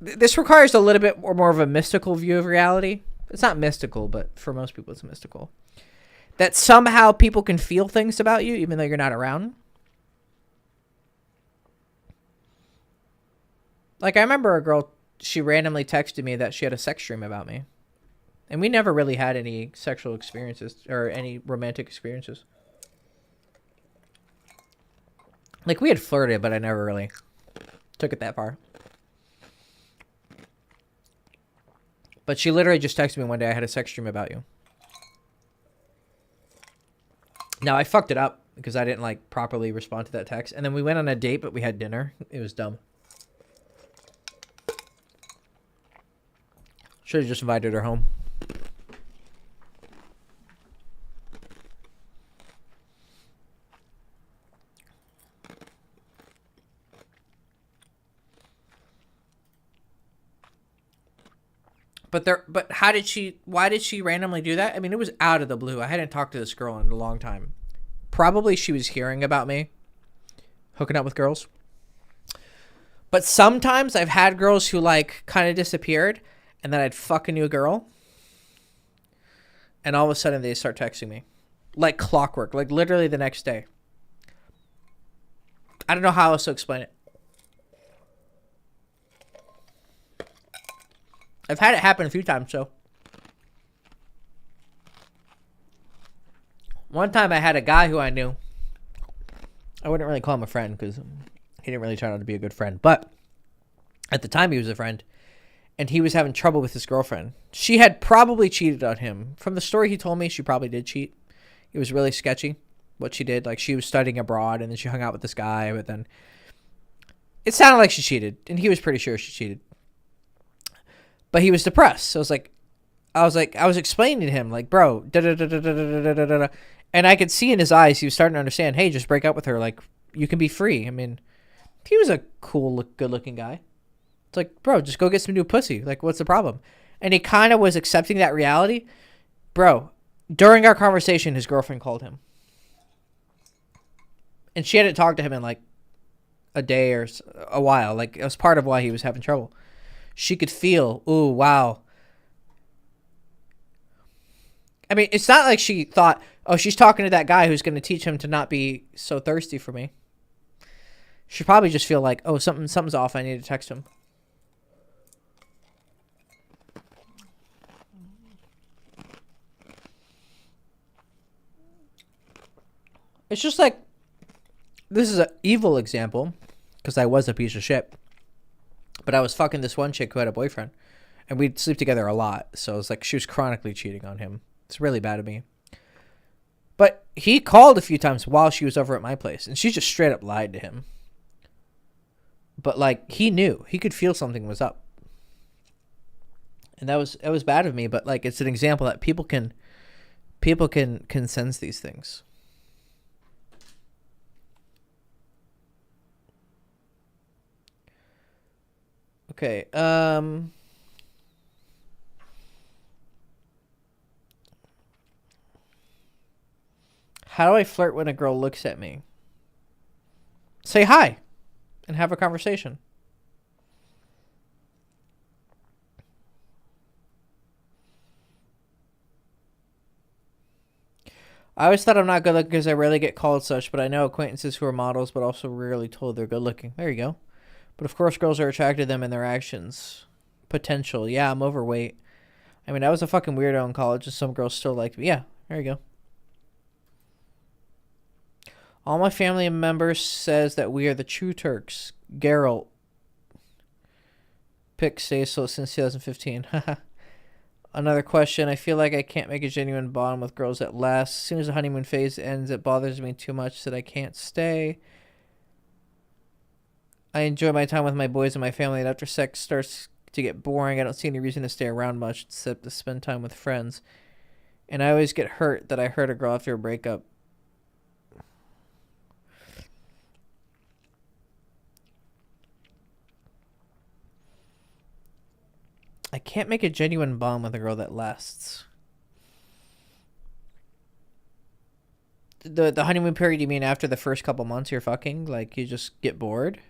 This requires a little bit more of a mystical view of reality. It's not mystical, but for most people it's mystical. That somehow people can feel things about you even though you're not around. Like, I remember a girl, she randomly texted me that she had a sex dream about me. And we never really had any sexual experiences or any romantic experiences. Like, we had flirted, but I never really took it that far. But she literally just texted me one day, I had a sex dream about you. Now, I fucked it up because I didn't, like, properly respond to that text. And then we went on a date, but we had dinner. It was dumb. Should have just invited her home. But why did she randomly do that? I mean, it was out of the blue. I hadn't talked to this girl in a long time. Probably she was hearing about me hooking up with girls. But sometimes I've had girls who, like, kind of disappeared, and then I'd fuck a new girl, and all of a sudden they start texting me. Like clockwork. Like, literally the next day. I don't know how else to explain it. I've had it happen a few times, so. One time I had a guy who I knew. I wouldn't really call him a friend because he didn't really turn out to be a good friend. But at the time he was a friend. And he was having trouble with his girlfriend. She had probably cheated on him. From the story he told me, she probably did cheat. It was really sketchy what she did. Like, she was studying abroad and then she hung out with this guy. But then it sounded like she cheated. And he was pretty sure she cheated. But he was depressed. So I was explaining to him, like, bro, da-da-da-da-da-da-da-da-da. And I could see in his eyes, he was starting to understand, hey, just break up with her. Like, you can be free. I mean, he was a cool, good-looking guy. It's like, bro, just go get some new pussy. Like, what's the problem? And he kind of was accepting that reality. Bro, during our conversation, his girlfriend called him. And she hadn't talked to him in, like, a day or a while. Like, it was part of why he was having trouble. She could feel, ooh, wow. I mean, it's not like she thought, oh, she's talking to that guy who's going to teach him to not be so thirsty for me. She probably just feel like, oh, something's off. I need to text him. It's just like, this is an evil example because I was a piece of shit. But I was fucking this one chick who had a boyfriend. And we'd sleep together a lot. So it was like she was chronically cheating on him. It's really bad of me. But he called a few times while she was over at my place. And she just straight up lied to him. But, like, he knew. He could feel something was up. And it was bad of me. But, like, it's an example that people can sense these things. Okay, how do I flirt when a girl looks at me? Say hi and have a conversation. I always thought I'm not good looking because I rarely get called such, but I know acquaintances who are models but also rarely told they're good looking. There you go. But of course girls are attracted to them in their actions. Potential. Yeah, I'm overweight. I mean, I was a fucking weirdo in college, and some girls still liked me. Yeah, there you go. All my family members says that we are the true Turks. Geralt. Pick stays so since 2015. Another question. I feel like I can't make a genuine bond with girls that last. As soon as the honeymoon phase ends, it bothers me too much that I can't stay. I enjoy my time with my boys and my family, and after sex starts to get boring, I don't see any reason to stay around much except to spend time with friends. And I always get hurt that I hurt a girl after a breakup. I can't make a genuine bond with a girl that lasts. The honeymoon period, you mean after the first couple months you're fucking? Like, you just get bored?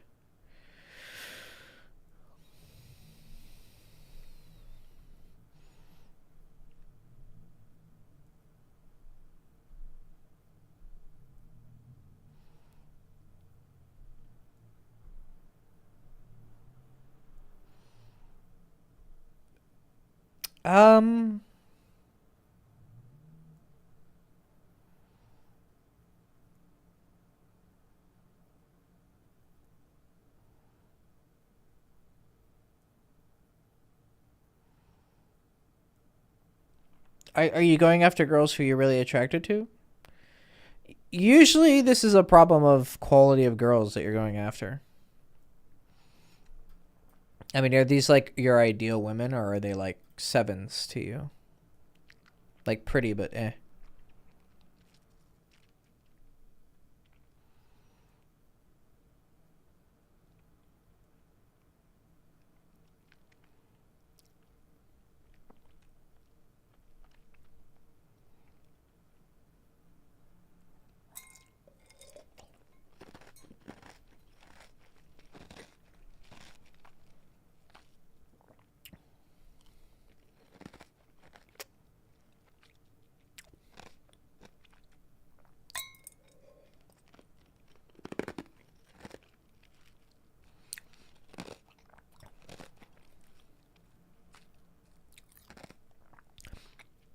Um... Are you going after girls who you're really attracted to? Usually this is a problem of quality of girls that you're going after. I mean, are these like your ideal women, or are they like sevens to you? Like pretty, but eh.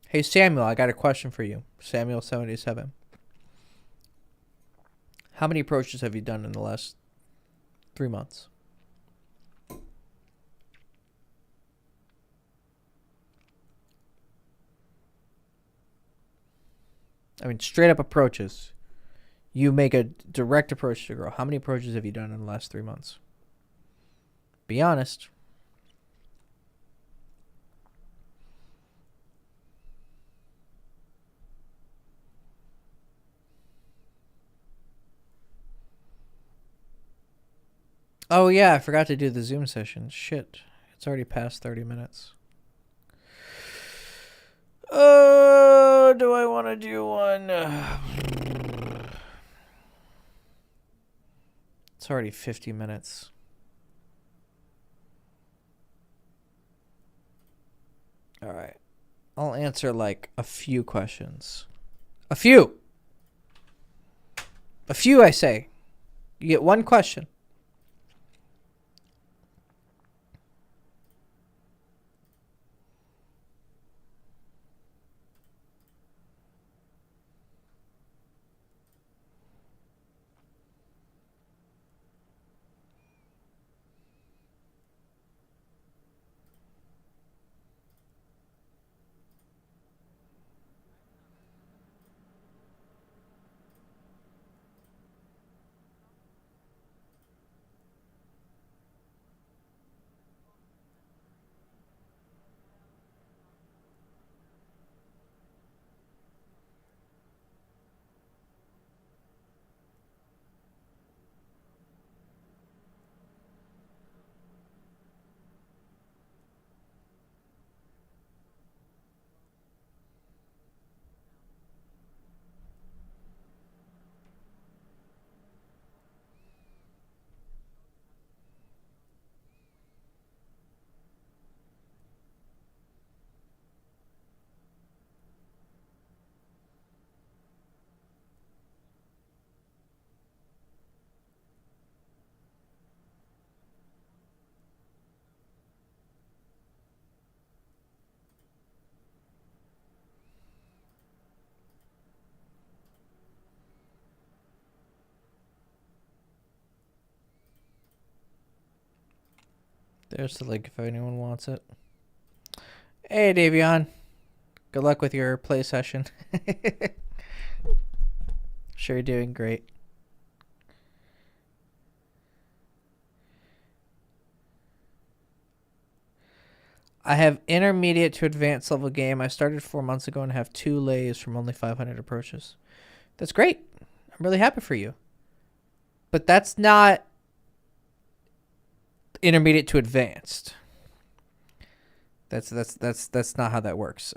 Hey, Samuel, I got a question for you. Samuel77. How many approaches have you done in the last 3 months? I mean, straight up approaches. You make a direct approach to a girl. How many approaches have you done in the last 3 months? Be honest. Oh, yeah, I forgot to do the Zoom session. Shit. It's already past 30 minutes. Do I want to do one? It's already 50 minutes. All right. I'll answer like a few questions. A few, I say. You get one question. There's the link if anyone wants it. Hey, Davion. Good luck with your play session. Sure, you're doing great. I have intermediate to advanced level game. I started 4 months ago and have 2 lays from only 500 approaches. That's great. I'm really happy for you. But that's not intermediate to advanced. That's not how that works.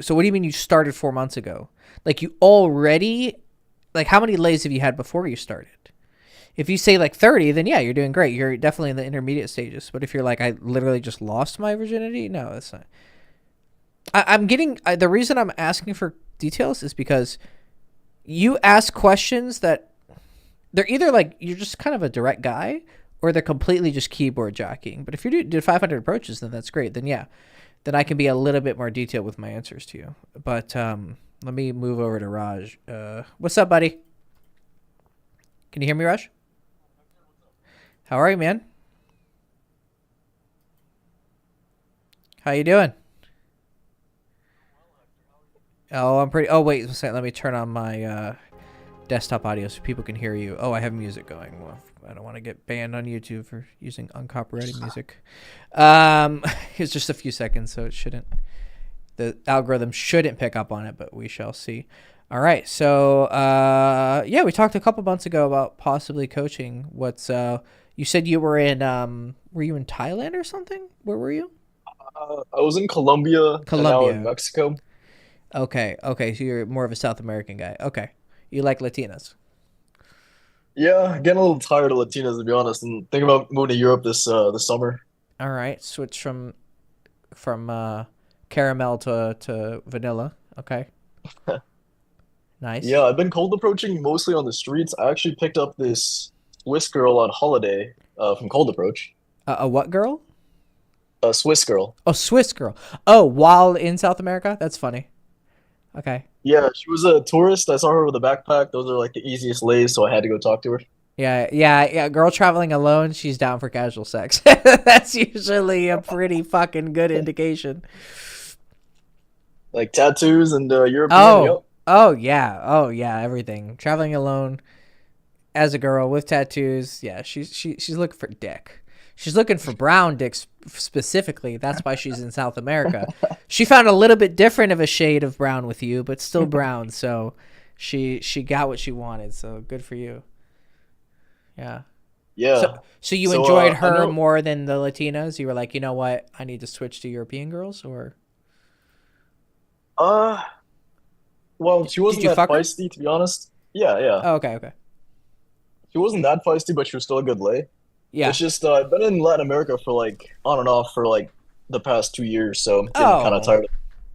So what do you mean you started 4 months ago? Like you already, like how many lays have you had before you started? If you say like 30, then yeah, you're doing great. You're definitely in the intermediate stages. But if you're like, I literally just lost my virginity, no, that's not. I'm getting, the reason I'm asking for details is because you ask questions that they're either like, you're just kind of a direct guy or they're completely just keyboard jockeying. But if you did 500 approaches, then that's great. Then yeah, then I can be a little bit more detailed with my answers to you. But let me move over to Raj. What's up, buddy? Can you hear me, Raj? How are you, man? How you doing? Oh, I'm pretty. Oh, wait a second. Let me turn on my desktop audio so people can hear you. Oh, I have music going. Well, I don't want to get banned on YouTube for using uncopyrighted music. It's just a few seconds, so it shouldn't. The algorithm shouldn't pick up on it, but we shall see. All right. So, yeah, we talked a couple months ago about possibly coaching. You said you were in, were you in Thailand or something? Where were you? I was in Colombia and now in Colombia. Mexico. Okay. Okay. So you're more of a South American guy. Okay. You like Latinas. Yeah, getting a little tired of Latinas to be honest, and thinking about moving to Europe this summer. All right. Switch from caramel to vanilla. Okay. Nice. Yeah, I've been cold approaching mostly on the streets. I actually picked up this Swiss girl on holiday from Cold Approach. A what girl? A Swiss girl. Oh, Swiss girl. Oh, while in South America? That's funny. Okay. Yeah, she was a tourist. I saw her with a backpack. Those are like the easiest lays, so I had to go talk to her. Yeah. Girl traveling alone, she's down for casual sex. That's usually a pretty fucking good indication. Like tattoos and European. Oh, Yep. oh yeah, everything. Traveling alone as a girl with tattoos. Yeah, she's looking for dick. She's looking for brown dicks specifically. That's why she's in South America. She found a little bit different of a shade of brown with you, but still brown. So she got what she wanted. So good for you. Yeah. Yeah. So you So enjoyed I her know. more than the Latinas? You were like, you know what? I need to switch to European girls, or Uh, well, she did wasn't you that fuck her? feisty to be honest. Yeah, yeah. Oh, okay. She wasn't that feisty, but she was still a good lay. Yeah. It's just I've been in Latin America for like on and off for like the past 2 years, so I'm getting kind of Oh, tired.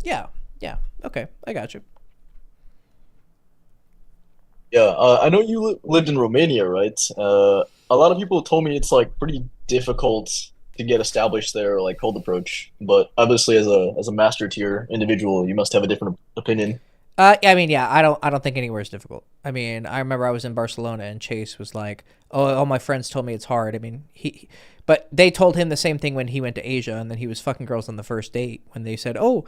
yeah. Yeah. Okay. I got you. Yeah, I know you lived in Romania, right? A lot of people told me it's like pretty difficult to get established there, like cold approach. But obviously, as a master tier individual, you must have a different opinion. I mean, yeah, I don't think anywhere is difficult. I mean, I remember I was in Barcelona and Chase was like, "Oh, all my friends told me it's hard." I mean, but they told him the same thing when he went to Asia, and then he was fucking girls on the first date when they said, "Oh,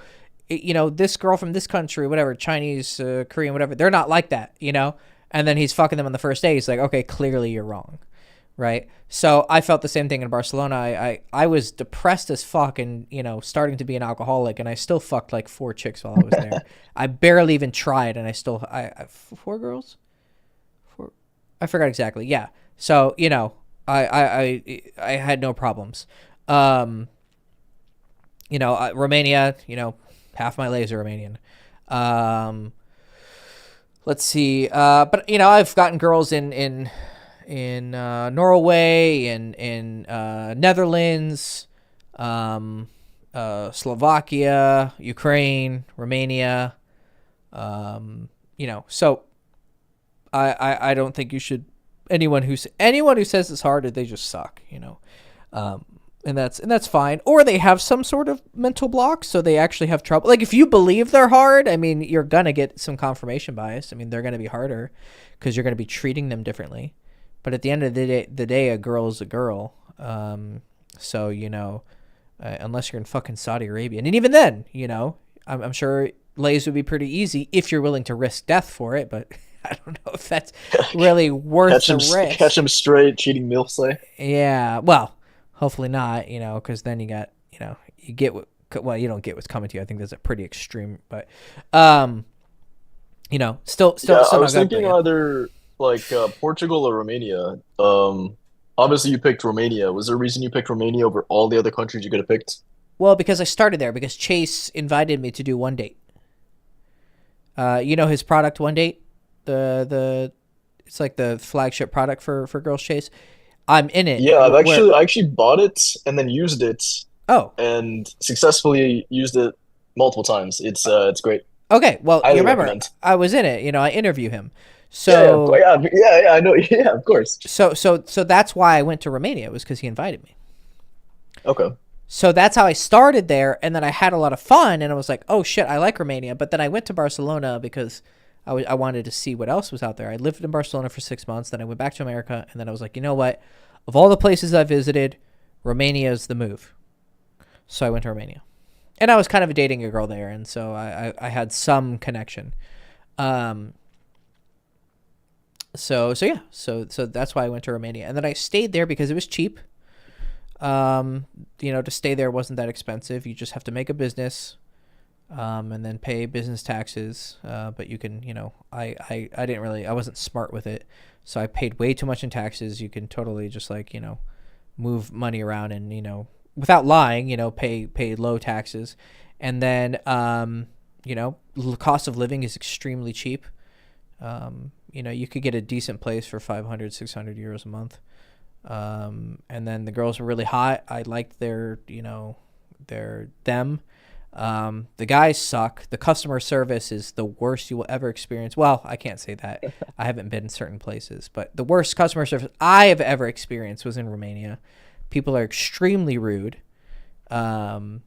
this girl from this country, whatever, Chinese, Korean, whatever, they're not like that." And then he's fucking them on the first day. He's like, "Okay, clearly you're wrong." Right. So I felt the same thing in Barcelona. I was depressed as fuck and, starting to be an alcoholic, and I still fucked like 4 chicks while I was there. I barely even tried, and I 4 girls? Four, I forgot exactly. Yeah. So, I had no problems. Um, Romania, half my lays are Romanian. Um, let's see. But, I've gotten girls in Norway, in Netherlands, Slovakia, Ukraine, Romania. So I don't think you should. Anyone who says it's hard, they just suck. Um, and that's fine. Or they have some sort of mental block, so they actually have trouble. Like if you believe they're hard, I mean, you're gonna get some confirmation bias. I mean, they're gonna be harder because you're gonna be treating them differently. But at the end of the day, a girl is a girl. So, unless you're in fucking Saudi Arabia. And even then, I'm sure lays would be pretty easy if you're willing to risk death for it, but I don't know if that's really worth the catch risk. him straight cheating milf say. Yeah, well, hopefully not, because then you got, you get what, well, you don't get what's coming to you. I think that's a pretty extreme, but, Yeah, I still was not good, but thinking yeah. either like Portugal or Romania. Obviously you picked Romania. Was there a reason you picked Romania over all the other countries you could have picked? Well, because I started there because Chase invited me to do One Date. His product One Date, the it's like the flagship product for Girls Chase. I'm in it. Yeah, Where I actually bought it and then used it oh, and successfully used it multiple times. It's great. okay. Well, you Highly remember recommend. I was in it. I interview him. Yeah, yeah, So yeah, I know. Yeah, of course. so that's why I went to Romania. It was because he invited me. Okay. So that's how I started there, and then I had a lot of fun, and I was like, oh shit, I like Romania. But then I went to Barcelona because I wanted to see what else was out there. I lived in Barcelona for 6 months, then I went back to America, and then I was like, you know what? Of all the places I visited, Romania is the move. So I went to Romania. And I was kind of dating a girl there, and so I had some connection. Um, so that's why I went to Romania, and then I stayed there because it was cheap. To stay there wasn't that expensive. You just have to make a business, and then pay business taxes. But you can, I didn't really, I wasn't smart with it, so I paid way too much in taxes. You can totally just like, move money around and without lying, pay low taxes, and then cost of living is extremely cheap. You could get a decent place for 500, 600 euros a month. And then the girls were really hot. I liked them. The guys suck. The customer service is the worst you will ever experience. Well, I can't say that. I haven't been in certain places, but the worst customer service I have ever experienced was in Romania. People are extremely rude. And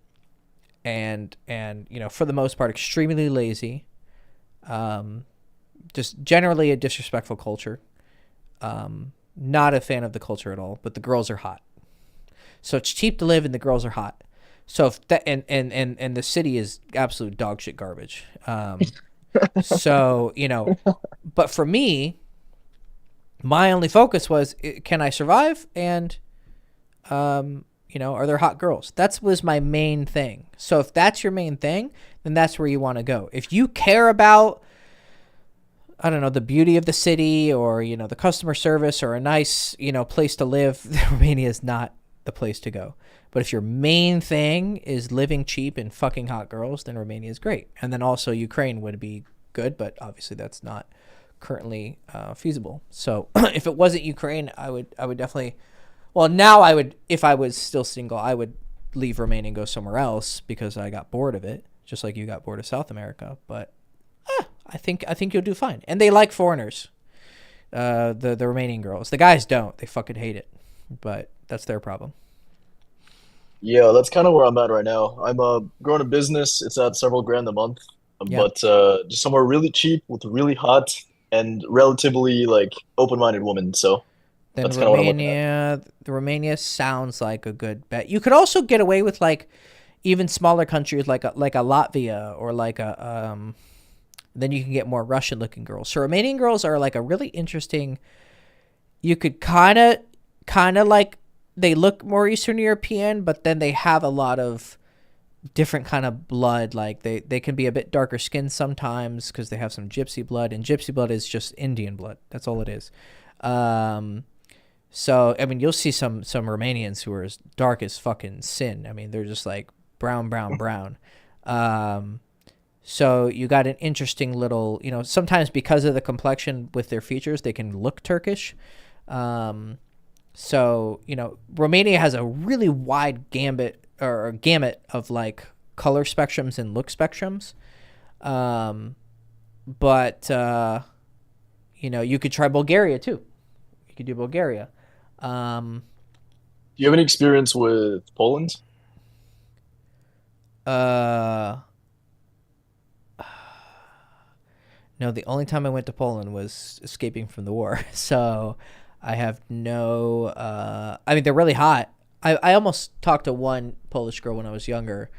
for the most part, extremely lazy. Just generally a disrespectful culture. Not a fan of the culture at all, but the girls are hot. So it's cheap to live and the girls are hot. So if that and the city is absolute dog shit garbage. So, but for me, my only focus was, can I survive? And, are there hot girls? That was my main thing. So if that's your main thing, then that's where you want to go. If you care about, I don't know, the beauty of the city or, the customer service or a nice, place to live, Romania is not the place to go. But if your main thing is living cheap and fucking hot girls, then Romania is great. And then also Ukraine would be good, but obviously that's not currently feasible. So if it wasn't Ukraine, I would definitely, well, now I would, if I was still single, I would leave Romania and go somewhere else because I got bored of it, just like you got bored of South America. But I think you'll do fine. And they like foreigners. The Romanian girls. The guys don't. They fucking hate it. But that's their problem. Yeah, that's kind of where I'm at right now. I'm growing a business. It's at several grand a month, Yeah. but just somewhere really cheap with really hot and relatively like open-minded women. So Then that's kind of what I'm looking at. Romania sounds like a good bet. You could also get away with like even smaller countries like a Latvia or like a then you can get more Russian looking girls. So Romanian girls are like a really interesting, you could kind of like, they look more Eastern European, but then they have a lot of different kind of blood. Like they can be a bit darker skinned sometimes because they have some gypsy blood, and gypsy blood is just Indian blood. That's all it is. So I mean, you'll see some Romanians who are as dark as fucking sin. I mean, they're just like brown, brown, brown. So you got an interesting little, sometimes because of the complexion with their features, they can look Turkish. So, Romania has a really wide gamut of like color spectrums and look spectrums. But you could try Bulgaria too. You could do Bulgaria. Do you have any experience with Poland? Uh, no, the only time I went to Poland was escaping from the war. So I have no, I mean, they're really hot. I almost talked to one Polish girl when I was younger,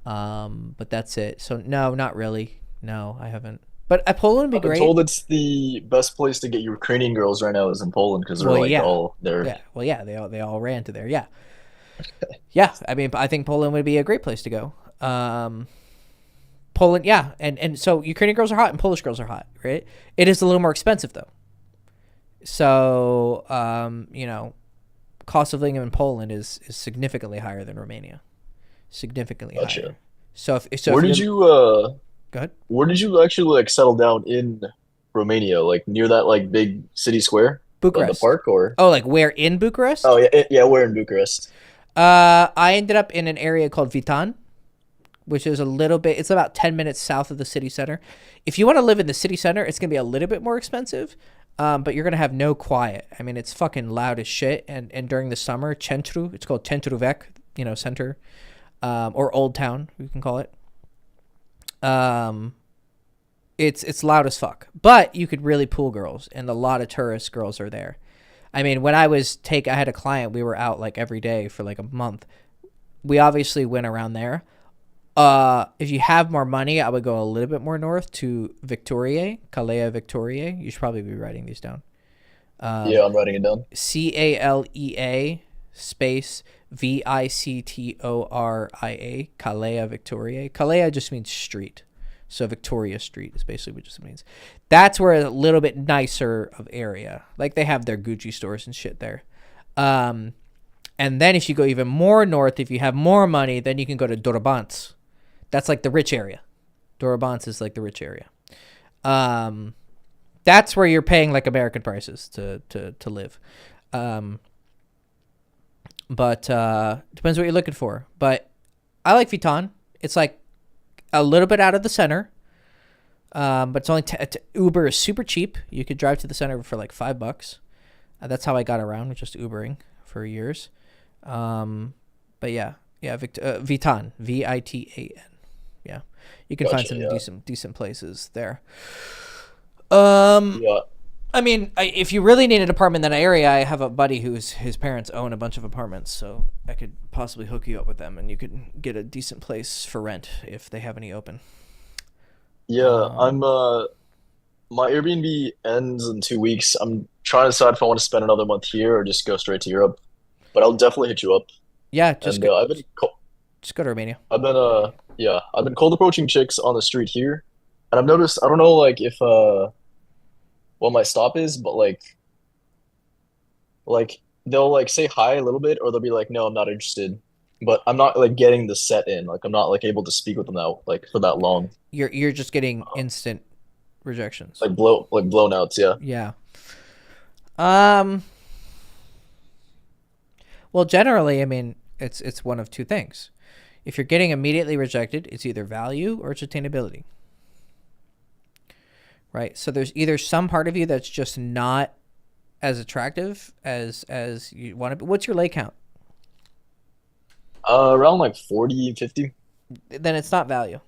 but that's it. So no, not really. No, I haven't. But Poland would I've be been great. told it's the best place to get Ukrainian girls right now is in Poland because they're Well, like yeah, all there. yeah. Well, yeah. They all ran to there. Yeah, yeah. I mean, I think Poland would be a great place to go. Poland, yeah, and so Ukrainian girls are hot and Polish girls are hot, right? It is a little more expensive though. So, cost of living in Poland is significantly higher than Romania, significantly Gotcha. higher. So if Where did you're you go ahead. where did you actually like settle down in Romania? Like near that like big city square, the Bucharest. park, or Oh, like where in Bucharest? oh yeah, yeah, we're in Bucharest. I ended up in an area called Vitan, which is a little bit. It's about 10 minutes south of the city center. If you want to live in the city center, it's gonna be a little bit more expensive. But you're gonna have no quiet. I mean, it's fucking loud as shit. And during the summer, Centru, it's called Centruvec, center, or Old Town, you can call it. Um, it's loud as fuck. But you could really pool girls, and a lot of tourist girls are there. I mean, when I had a client, we were out like every day for like a month. We obviously went around there. If you have more money, I would go a little bit more north to Victoriae, Calea Victoriae. You should probably be writing these down. Yeah, I'm writing it down. Calea space Victoria, Calea Victoriae. Calea just means street. So Victoria Street is basically what it just means. That's where a little bit nicer of area. Like they have their Gucci stores and shit there. And then if you go even more north, if you have more money, then you can go to Dorabants. That's like the rich area. Dorabants is like the rich area. That's where you're paying like American prices to live. But depends what you're looking for. But I like Vitan. It's like a little bit out of the center. But it's only Uber is super cheap. You could drive to the center for like $5. That's how I got around with just Ubering for years. But yeah, Vitan, Vitan. Yeah, you can find Gotcha. some Yeah. decent places there. Um, Yeah. I mean, if you really need an apartment in that area, I have a buddy his parents own a bunch of apartments, so I could possibly hook you up with them, and you could get a decent place for rent if they have any open. Yeah, I'm my Airbnb ends in 2 weeks. I'm trying to decide if I want to spend another month here or just go straight to Europe. But I'll definitely hit you up. Yeah, And just go to Romania. I've been cold approaching chicks on the street here, and I've noticed I don't know like if what my stop is, but like they'll like say hi a little bit, or they'll be like, no, I'm not interested. But I'm not like getting the set in. Like I'm not like able to speak with them now like for that long. You're just getting instant rejections. Like blown outs. Yeah. Yeah. Um. Well, generally, I mean, it's one of two things. If you're getting immediately rejected, it's either value or it's attainability. Right? So there's either some part of you that's just not as attractive as you want to be. What's your lay count? Around like 40, 50. Then it's not value.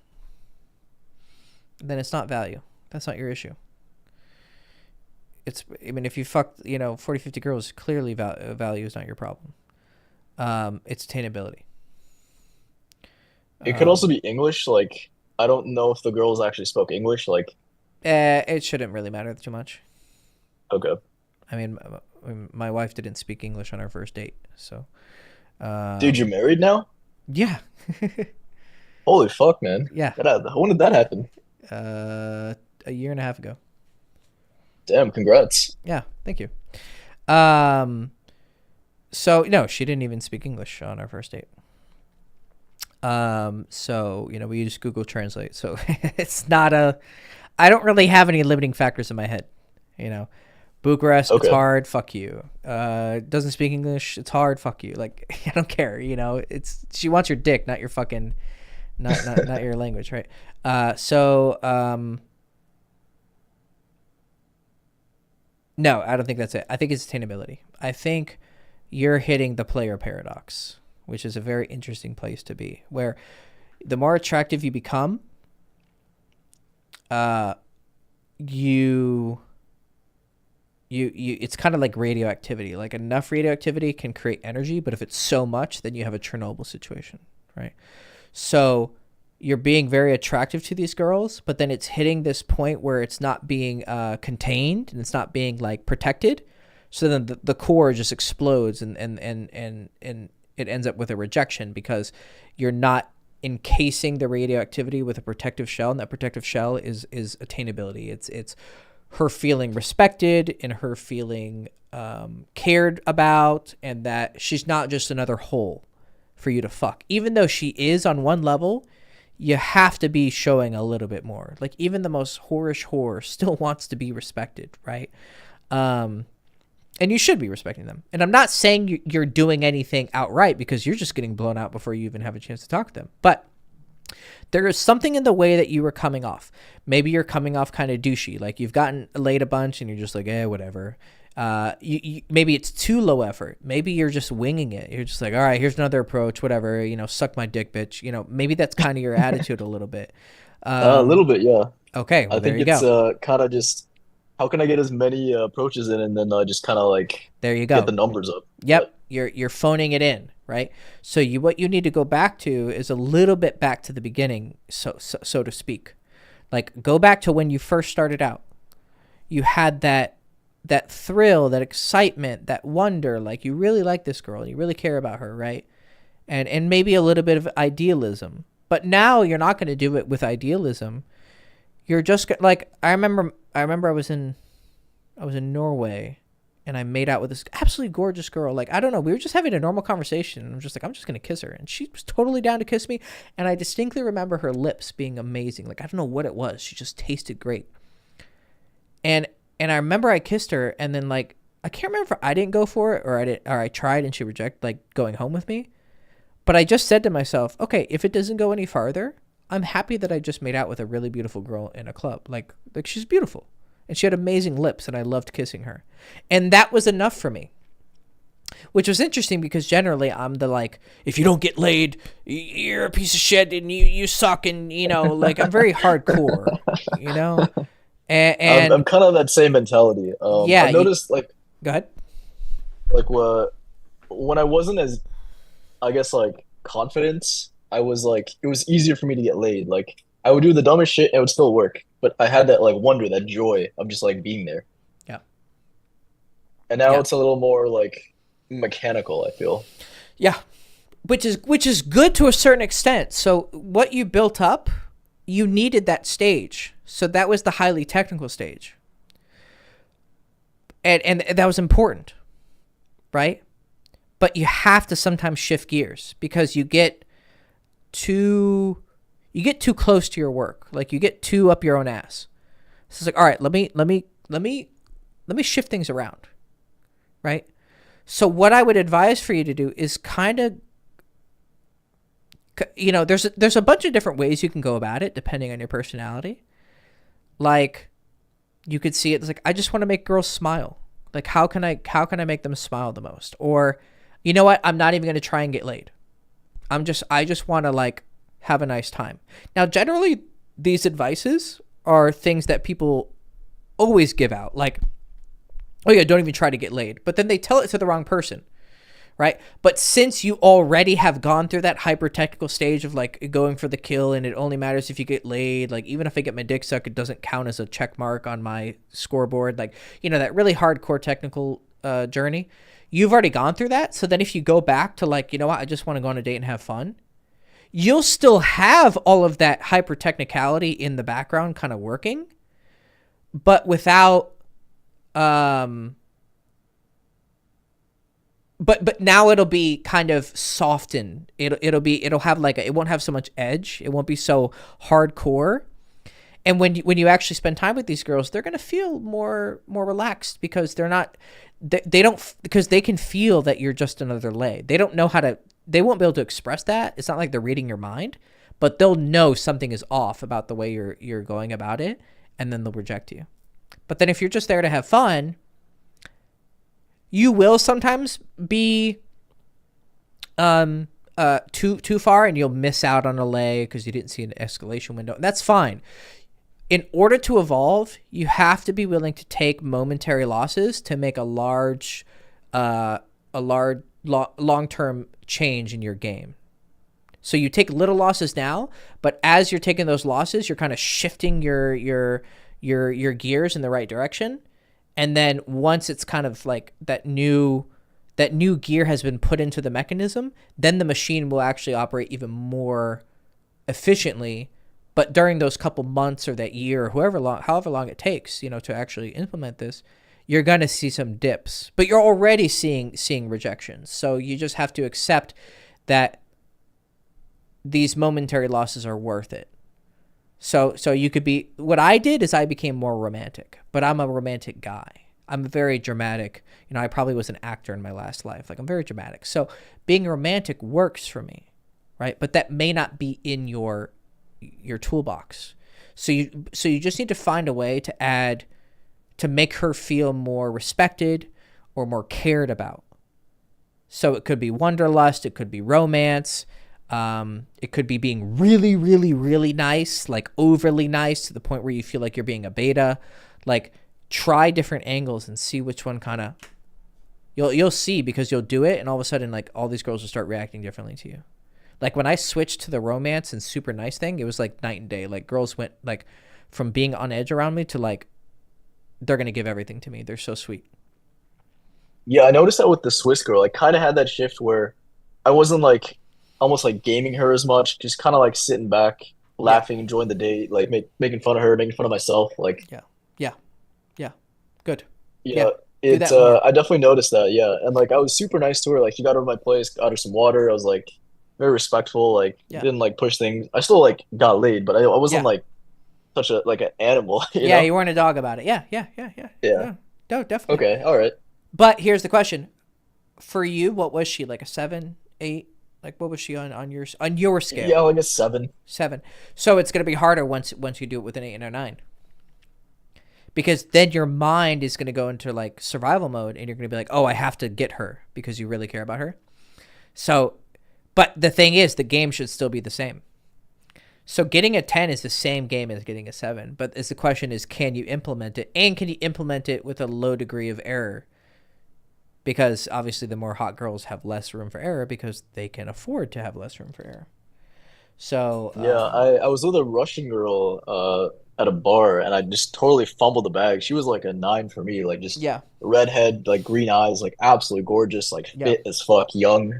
That's not your issue. I mean, if you fucked, 40, 50 girls, clearly value is not your problem. It's attainability. It could also be English. Like I don't know if the girls actually spoke English. Like It shouldn't really matter too much. okay. I mean, my wife didn't speak English on our first date, so. Dude, you're married now? Yeah. Holy fuck, man. Yeah. When did that happen? A year and a half ago. Damn, congrats. Yeah, thank you. So no, she didn't even speak English on our first date. So we use Google Translate, so it's not I don't really have any limiting factors in my head. Bucharest, Okay. it's hard, fuck you. Doesn't speak English, it's hard, fuck you. Like I don't care. She wants your dick, not your fucking, not your language, right? No, I don't think that's it. I think it's attainability. I think you're hitting the player paradox, which is a very interesting place to be, where the more attractive you become, you it's kind of like radioactivity. Like enough radioactivity can create energy, but if it's so much, then you have a Chernobyl situation, right? So you're being very attractive to these girls, but then it's hitting this point where it's not being contained and it's not being like protected. So then the core just explodes and it ends up with a rejection because you're not encasing the radioactivity with a protective shell, and that protective shell is attainability. It's her feeling respected and her feeling cared about, and that she's not just another hole for you to fuck. Even though she is on one level, you have to be showing a little bit more. Like even the most whorish whore still wants to be respected, right? And you should be respecting them. And I'm not saying you're doing anything outright, because you're just getting blown out before you even have a chance to talk to them. But there is something in the way that you were coming off. Maybe you're coming off kind of douchey. Like you've gotten laid a bunch and you're just like, whatever. Maybe it's too low effort. Maybe you're just winging it. You're just like, all right, here's another approach, whatever, suck my dick, bitch. Maybe that's kind of your attitude a little bit. A little bit, yeah. Okay, well, I think it's kind of just how can I get as many approaches in and then just kind of like there you go, get the numbers up. Yep, you're phoning it in, right? So what you need to go back to is a little bit back to the beginning, so to speak. Like go back to when you first started out. You had that thrill, that excitement, that wonder, like you really like this girl, you really care about her, right? And maybe a little bit of idealism. But now you're not going to do it with idealism. You're just like I remember I was in Norway and I made out with this absolutely gorgeous girl. Like, I don't know, we were just having a normal conversation and I'm just like, I'm just going to kiss her. And she was totally down to kiss me. And I distinctly remember her lips being amazing. Like, I don't know what it was. She just tasted great. And I remember I kissed her, and then like, I can't remember if I didn't go for it or I tried and she rejected like going home with me. But I just said to myself, okay, if it doesn't go any farther, I'm happy that I just made out with a really beautiful girl in a club. Like she's beautiful. And she had amazing lips, and I loved kissing her. And that was enough for me. Which was interesting because generally I'm the like, if you don't get laid, you're a piece of shit and you suck, and like I'm very hardcore, And I'm kind of that same mentality. Yeah, I noticed like go ahead. Like when I wasn't as, I guess, like confident, I was like, it was easier for me to get laid. Like I would do the dumbest shit and it would still work. But I had that like wonder, that joy of just like being there. Yeah. And now it's a little more like mechanical, I feel. Yeah. Which is good to a certain extent. So what you built up, you needed that stage. So that was the highly technical stage. And that was important, right? But you have to sometimes shift gears because you get too close to your work. Like you get too up your own ass. So it's like, all right, let me shift things around, right? So what I would advise for you to do is kind of, there's a bunch of different ways you can go about it depending on your personality. Like you could see it as like, I just want to make girls smile. Like how can I make them smile the most? Or you know what? I'm not even going to try and get laid. I just want to like have a nice time. Now, generally these advices are things that people always give out. Like, oh yeah, don't even try to get laid. But then they tell it to the wrong person, right? But since you already have gone through that hyper technical stage of like going for the kill and it only matters if you get laid, like even if I get my dick sucked, it doesn't count as a check mark on my scoreboard. Like, that really hardcore technical journey. You've already gone through that. So then if you go back to like, you know what, I just want to go on a date and have fun, you'll still have all of that hyper technicality in the background kind of working, but without, but now it'll be kind of softened. It'll have like it won't have so much edge. It won't be so hardcore. And when you actually spend time with these girls, they're going to feel more relaxed because they don't, because they can feel that you're just another lay. They don't know they won't be able to express that. It's not like they're reading your mind, but they'll know something is off about the way you're going about it, and then they'll reject you. But then if you're just there to have fun, you will sometimes be too far, and you'll miss out on a lay because you didn't see an escalation window. That's fine. in order to evolve, you have to be willing to take momentary losses to make uh, a large long term change in your game. So you take little losses now, but as you're taking those losses, you're kind of shifting your gears in the right direction. And then once it's kind of like that new gear has been put into the mechanism, then the machine will actually operate even more efficiently. But during those couple months or that year or however long it takes, to actually implement this, you're going to see some dips. But you're already seeing rejections. So you just have to accept that these momentary losses are worth it. So you could be, what I did is I became more romantic, but I'm a romantic guy. I'm very dramatic. I probably was an actor in my last life. Like, I'm very dramatic. So being romantic works for me, right? But that may not be in your toolbox. So you just need to find a way to make her feel more respected or more cared about. So it could be wanderlust, it could be romance, it could be being really, really, really nice, like overly nice to the point where you feel like you're being a beta. Like, try different angles and see which one kind of you'll see, because you'll do it and all of a sudden, like, all these girls will start reacting differently to you. Like, when I switched to the romance and super nice thing, it was like night and day. Like, girls went like from being on edge around me to like, they're going to give everything to me. They're so sweet. Yeah, I noticed that with the Swiss girl. I kind of had that shift where I wasn't like almost like gaming her as much, just kind of like sitting back, Yeah. laughing, enjoying the date, like making fun of her, making fun of myself. Like, Yeah. Yeah. Yeah. Good. yeah, Yeah. Do that more. I definitely noticed that. Yeah, and like I was super nice to her. Like, she got over my place, got her some water. I was like very respectful. Like, Yeah. didn't like push things. I still like got laid, but I wasn't Yeah. like such a like an animal, you Yeah. know? You weren't a dog about it. Yeah. Yeah. Yeah. Yeah. Yeah. Yeah. No, definitely. Okay. All right. But here's the question. For you, what was she, like a 7, 8? Like, what was she on your Yeah, scale? like a 7. 7. So it's going to be harder once you do it with an 8 and a 9. Because then your mind is going to go into like survival mode and you're going to be like, "Oh, I have to get her because you really care about her." So, but the thing is, the game should still be the same. So getting a 10 is the same game as getting a 7, but the question is, can you implement it, and can you implement it with a low degree of error? Because obviously the more hot girls have less room for error because they can afford to have less room for error. So, Yeah, I was with a Russian girl at a bar, and I just totally fumbled the bag. She was like a 9 for me, like just yeah, redhead, like green eyes, like absolutely gorgeous, like yeah, fit as fuck, young.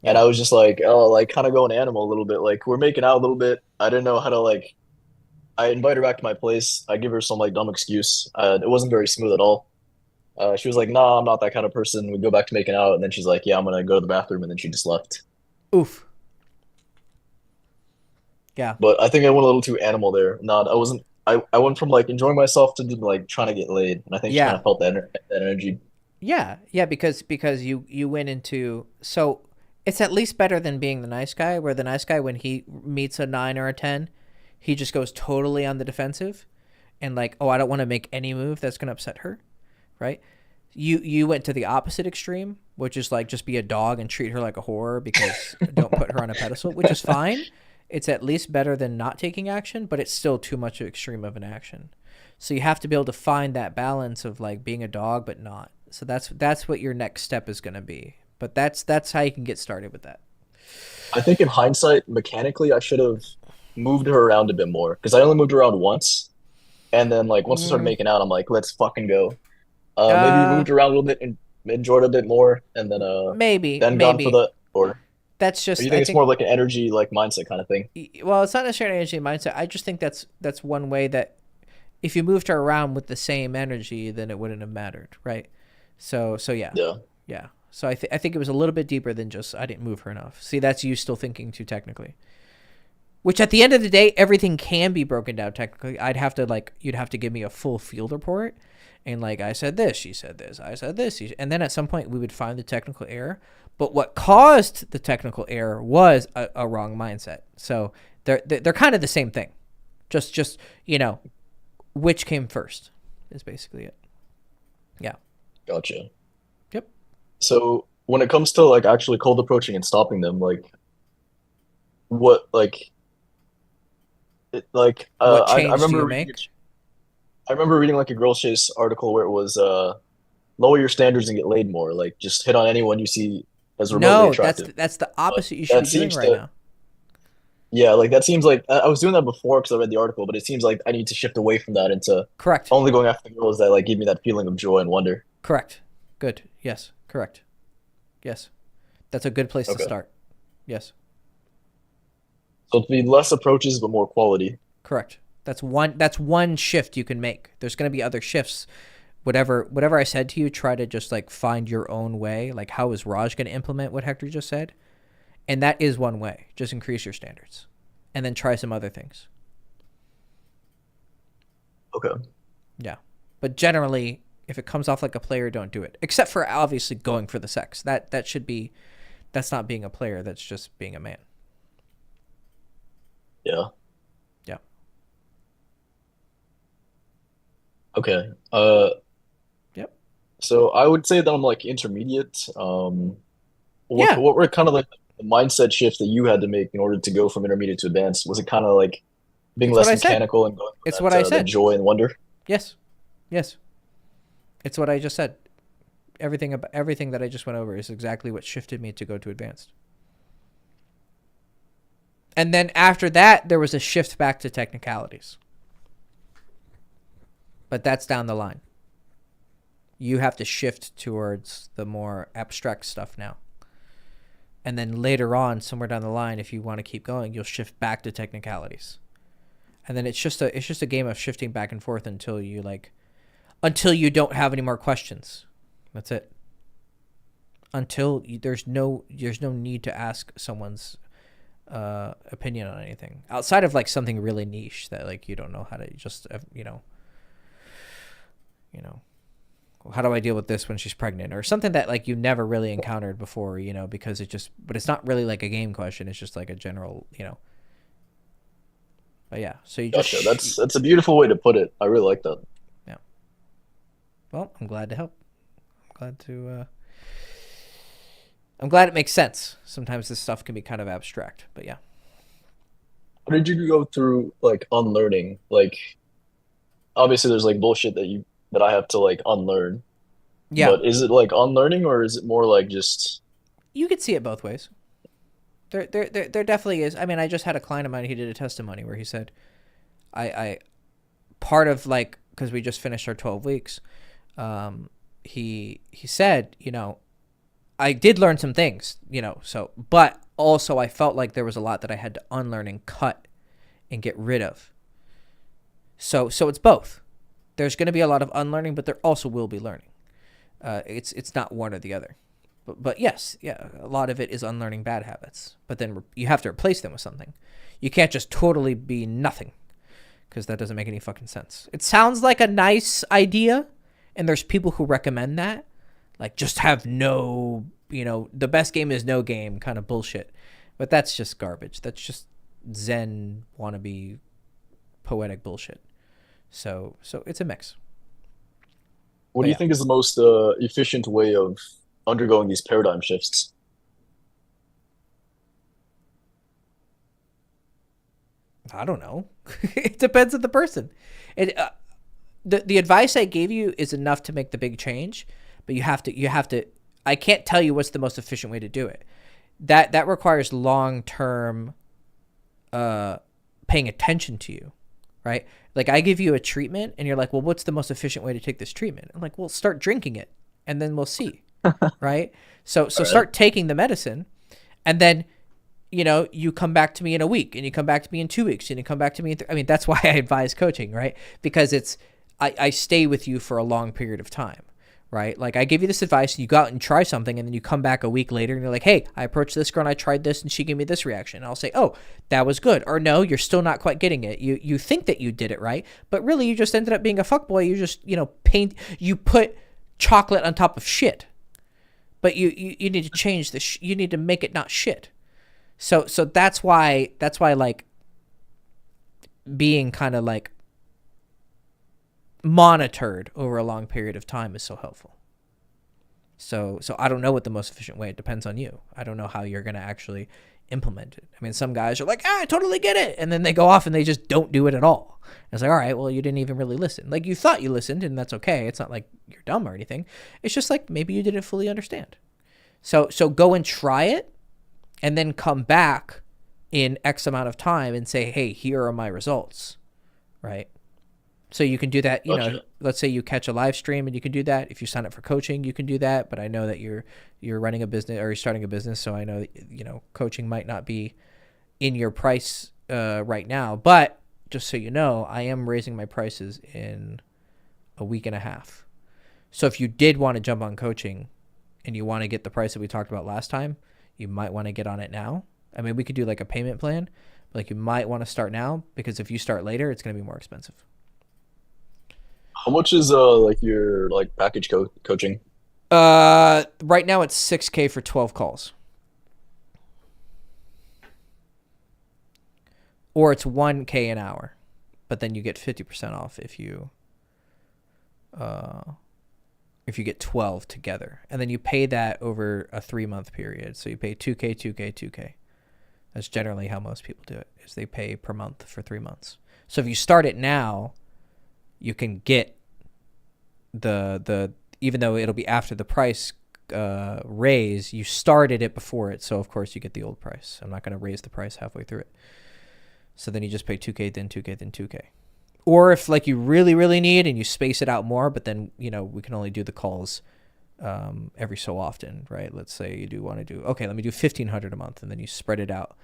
And yeah, I was just like, oh, like kind of going animal a little bit. Like, we're making out a little bit. I didn't know how to like. I invite her back to my place. I give her some like dumb excuse. It wasn't very smooth at all. She was like, "Nah, I'm not that kind of person." We go back to making out, and then she's like, "Yeah, I'm gonna go to the bathroom," and then she just left. oof, yeah, But I think I went a little too animal there. Not, I wasn't. I went from like enjoying myself to like trying to get laid, and I think she kind yeah, of felt that energy. yeah, because you went into, so it's at least better than being the nice guy, where the nice guy, when he meets a 9 or a 10, he just goes totally on the defensive and like, oh, I don't want to make any move that's gonna upset her, right? You went to the opposite extreme, which is like just be a dog and treat her like a whore because don't put her on a pedestal, which is fine. It's at least better than not taking action, but it's still too much of extreme of an action. So you have to be able to find that balance of like being a dog but not. So that's what your next step is going to be. But that's how you can get started with that. I think in hindsight, mechanically, I should have moved her around a bit more because I only moved around once, and then like once we started Mm, making out, I'm like, "Let's fucking go." Maybe uh, moved around a little bit and enjoyed it a bit more, and then gone for maybe. the That's or you just, I think it's more think. like an energy like mindset kind of thing? Well, it's not necessarily energy mindset. I just think that's one way that if you moved her around with the same energy, then it wouldn't have mattered, right? So yeah, Yeah. yeah. So I think it was a little bit deeper than just I didn't move her enough. See, that's you still thinking too technically. Which at the end of the day, everything can be broken down technically. You'd have to give me a full field report, and like I said this, she said this, I said this, and then at some point we would find the technical error. But what caused the technical error was a wrong mindset. So they're kind of the same thing. Just which came first is basically it. Yeah. Gotcha. Yep. So when it comes to like actually cold approaching and stopping them, like what like like What I change do remember you reading make? like a Girl Chase article where it was lower your standards and get laid more. Like just hit on anyone you see as remotely No, attractive. that's the But opposite you should that be doing seems right to now. yeah, like that seems like I was doing that before because I read the article, but it seems like I need to shift away from that into Correct. only going after the girls that like give me that feeling of joy and wonder. Correct. Good. Yes. Correct. Yes. That's a good place to Okay. start. Yes. So it'd be less approaches but more quality. Correct. That's one shift you can make. There's going to be other shifts. Whatever I said to you, try to just like find your own way. Like how is Raj going to implement what Hector just said? And that is one way. Just increase your standards. And then try some other things. Okay. Yeah. But generally, if it comes off like a player, don't do it. Except for obviously going for the sex. That should be that's not being a player, that's just being a man. Yeah. Yeah. Okay. Yep. So I would say that I'm like intermediate. Yeah. What were kind of like the mindset shift that you had to make in order to go from intermediate to advanced? Was it kind of like being It's what less I said. mechanical and going It's for what I that said. joy and wonder? Yes. Yes. It's what I just said. Everything that I just went over is exactly what shifted me to go to advanced. And then after that, there was a shift back to technicalities. But that's down the line. You have to shift towards the more abstract stuff now. And then later on, somewhere down the line, if you want to keep going, you'll shift back to technicalities. And then it's just a game of shifting back and forth until you don't have any more questions. That's it. There's no need to ask someone's opinion on anything outside of like something really niche that like you don't know how to just how do I deal with this when she's pregnant or something that like you never really encountered before, because but it's not really like a game question. It's just like a general. But yeah, so you just Gotcha. That's a beautiful way to put it. I really like that. yeah. Well, I'm glad to help. Glad to. I'm glad it makes sense. Sometimes this stuff can be kind of abstract, but yeah. How did you go through like unlearning? Like obviously there's like bullshit that I have to like unlearn. Yeah, But is it like unlearning or is it more like just you could see it both ways. There definitely is. I mean, I just had a client of mine. He did a testimony where he said, I part of like because we just finished our 12 weeks. He said, I did learn some things, so but also I felt like there was a lot that I had to unlearn and cut and get rid of. So it's both. There's going to be a lot of unlearning, but there also will be learning. It's not one or the other. But yes, yeah, a lot of it is unlearning bad habits. But then you have to replace them with something. You can't just totally be nothing because that doesn't make any fucking sense. It sounds like a nice idea, and there's people who recommend that. Like, just have no, the best game is no game kind of bullshit. But that's just garbage. That's just Zen wannabe poetic bullshit. So it's a mix. what But do you yeah. think is the most efficient way of undergoing these paradigm shifts? I don't know. It depends on the person. The advice I gave you is enough to make the big change, but you have to. I can't tell you what's the most efficient way to do it. That requires long term, paying attention to you, right? Like I give you a treatment, and you're like, well, what's the most efficient way to take this treatment? I'm like, well, start drinking it, and then we'll see, right? So All right. start taking the medicine, and then you come back to me in a week and you come back to me in 2 weeks and you come back to me I mean, that's why I advise coaching, right? Because I stay with you for a long period of time, right? Like I give you this advice and you go out and try something and then you come back a week later and you're like, hey, I approached this girl and I tried this and she gave me this reaction. And I'll say, oh, that was good. Or no, you're still not quite getting it. You think that you did it right, but really you just ended up being a fuckboy. You just, you put chocolate on top of shit, but you need to change you need to make it not shit. So that's why like being kind of like monitored over a long period of time is so helpful. So I don't know what the most efficient way. It depends on you. I don't know how you're going to actually implement it. I mean, some guys are like, I totally get it. And then they go off and they just don't do it at all. And it's like, all right, well, you didn't even really listen. Like, you thought you listened, and that's okay. It's not like you're dumb or anything. It's just like maybe you didn't fully understand. So go and try it, and then come back in X amount of time and say, hey, here are my results, right? So you can do that, Gotcha. let's say you catch a live stream and you can do that. If you sign up for coaching, you can do that. But I know that you're running a business or you're starting a business. So I know, coaching might not be in your price right now. But just so you know, I am raising my prices in a week and a half. So if you did want to jump on coaching and you want to get the price that we talked about last time, you might want to get on it now. I mean, we could do like a payment plan, but like you might want to start now, because if you start later, it's going to be more expensive. How much is like your like package coaching? Right now it's 6K for 12 calls. Or it's 1K an hour. But then you get 50% off if you get 12 together. And then you pay that over a 3-month period. So you pay 2K, 2K, 2K. That's generally how most people do it, is they pay per month for 3 months. So if you start it now, you can get the even though it'll be after the price raise, you started it before it, so of course you get the old price. I'm not going to raise the price halfway through it. So then you just pay 2K, then 2K, then 2K. Or if like you really, really need and you space it out more, but then, we can only do the calls every so often, right? Let's say you do want to do, okay, let me do 1,500 a month, and then you spread it out.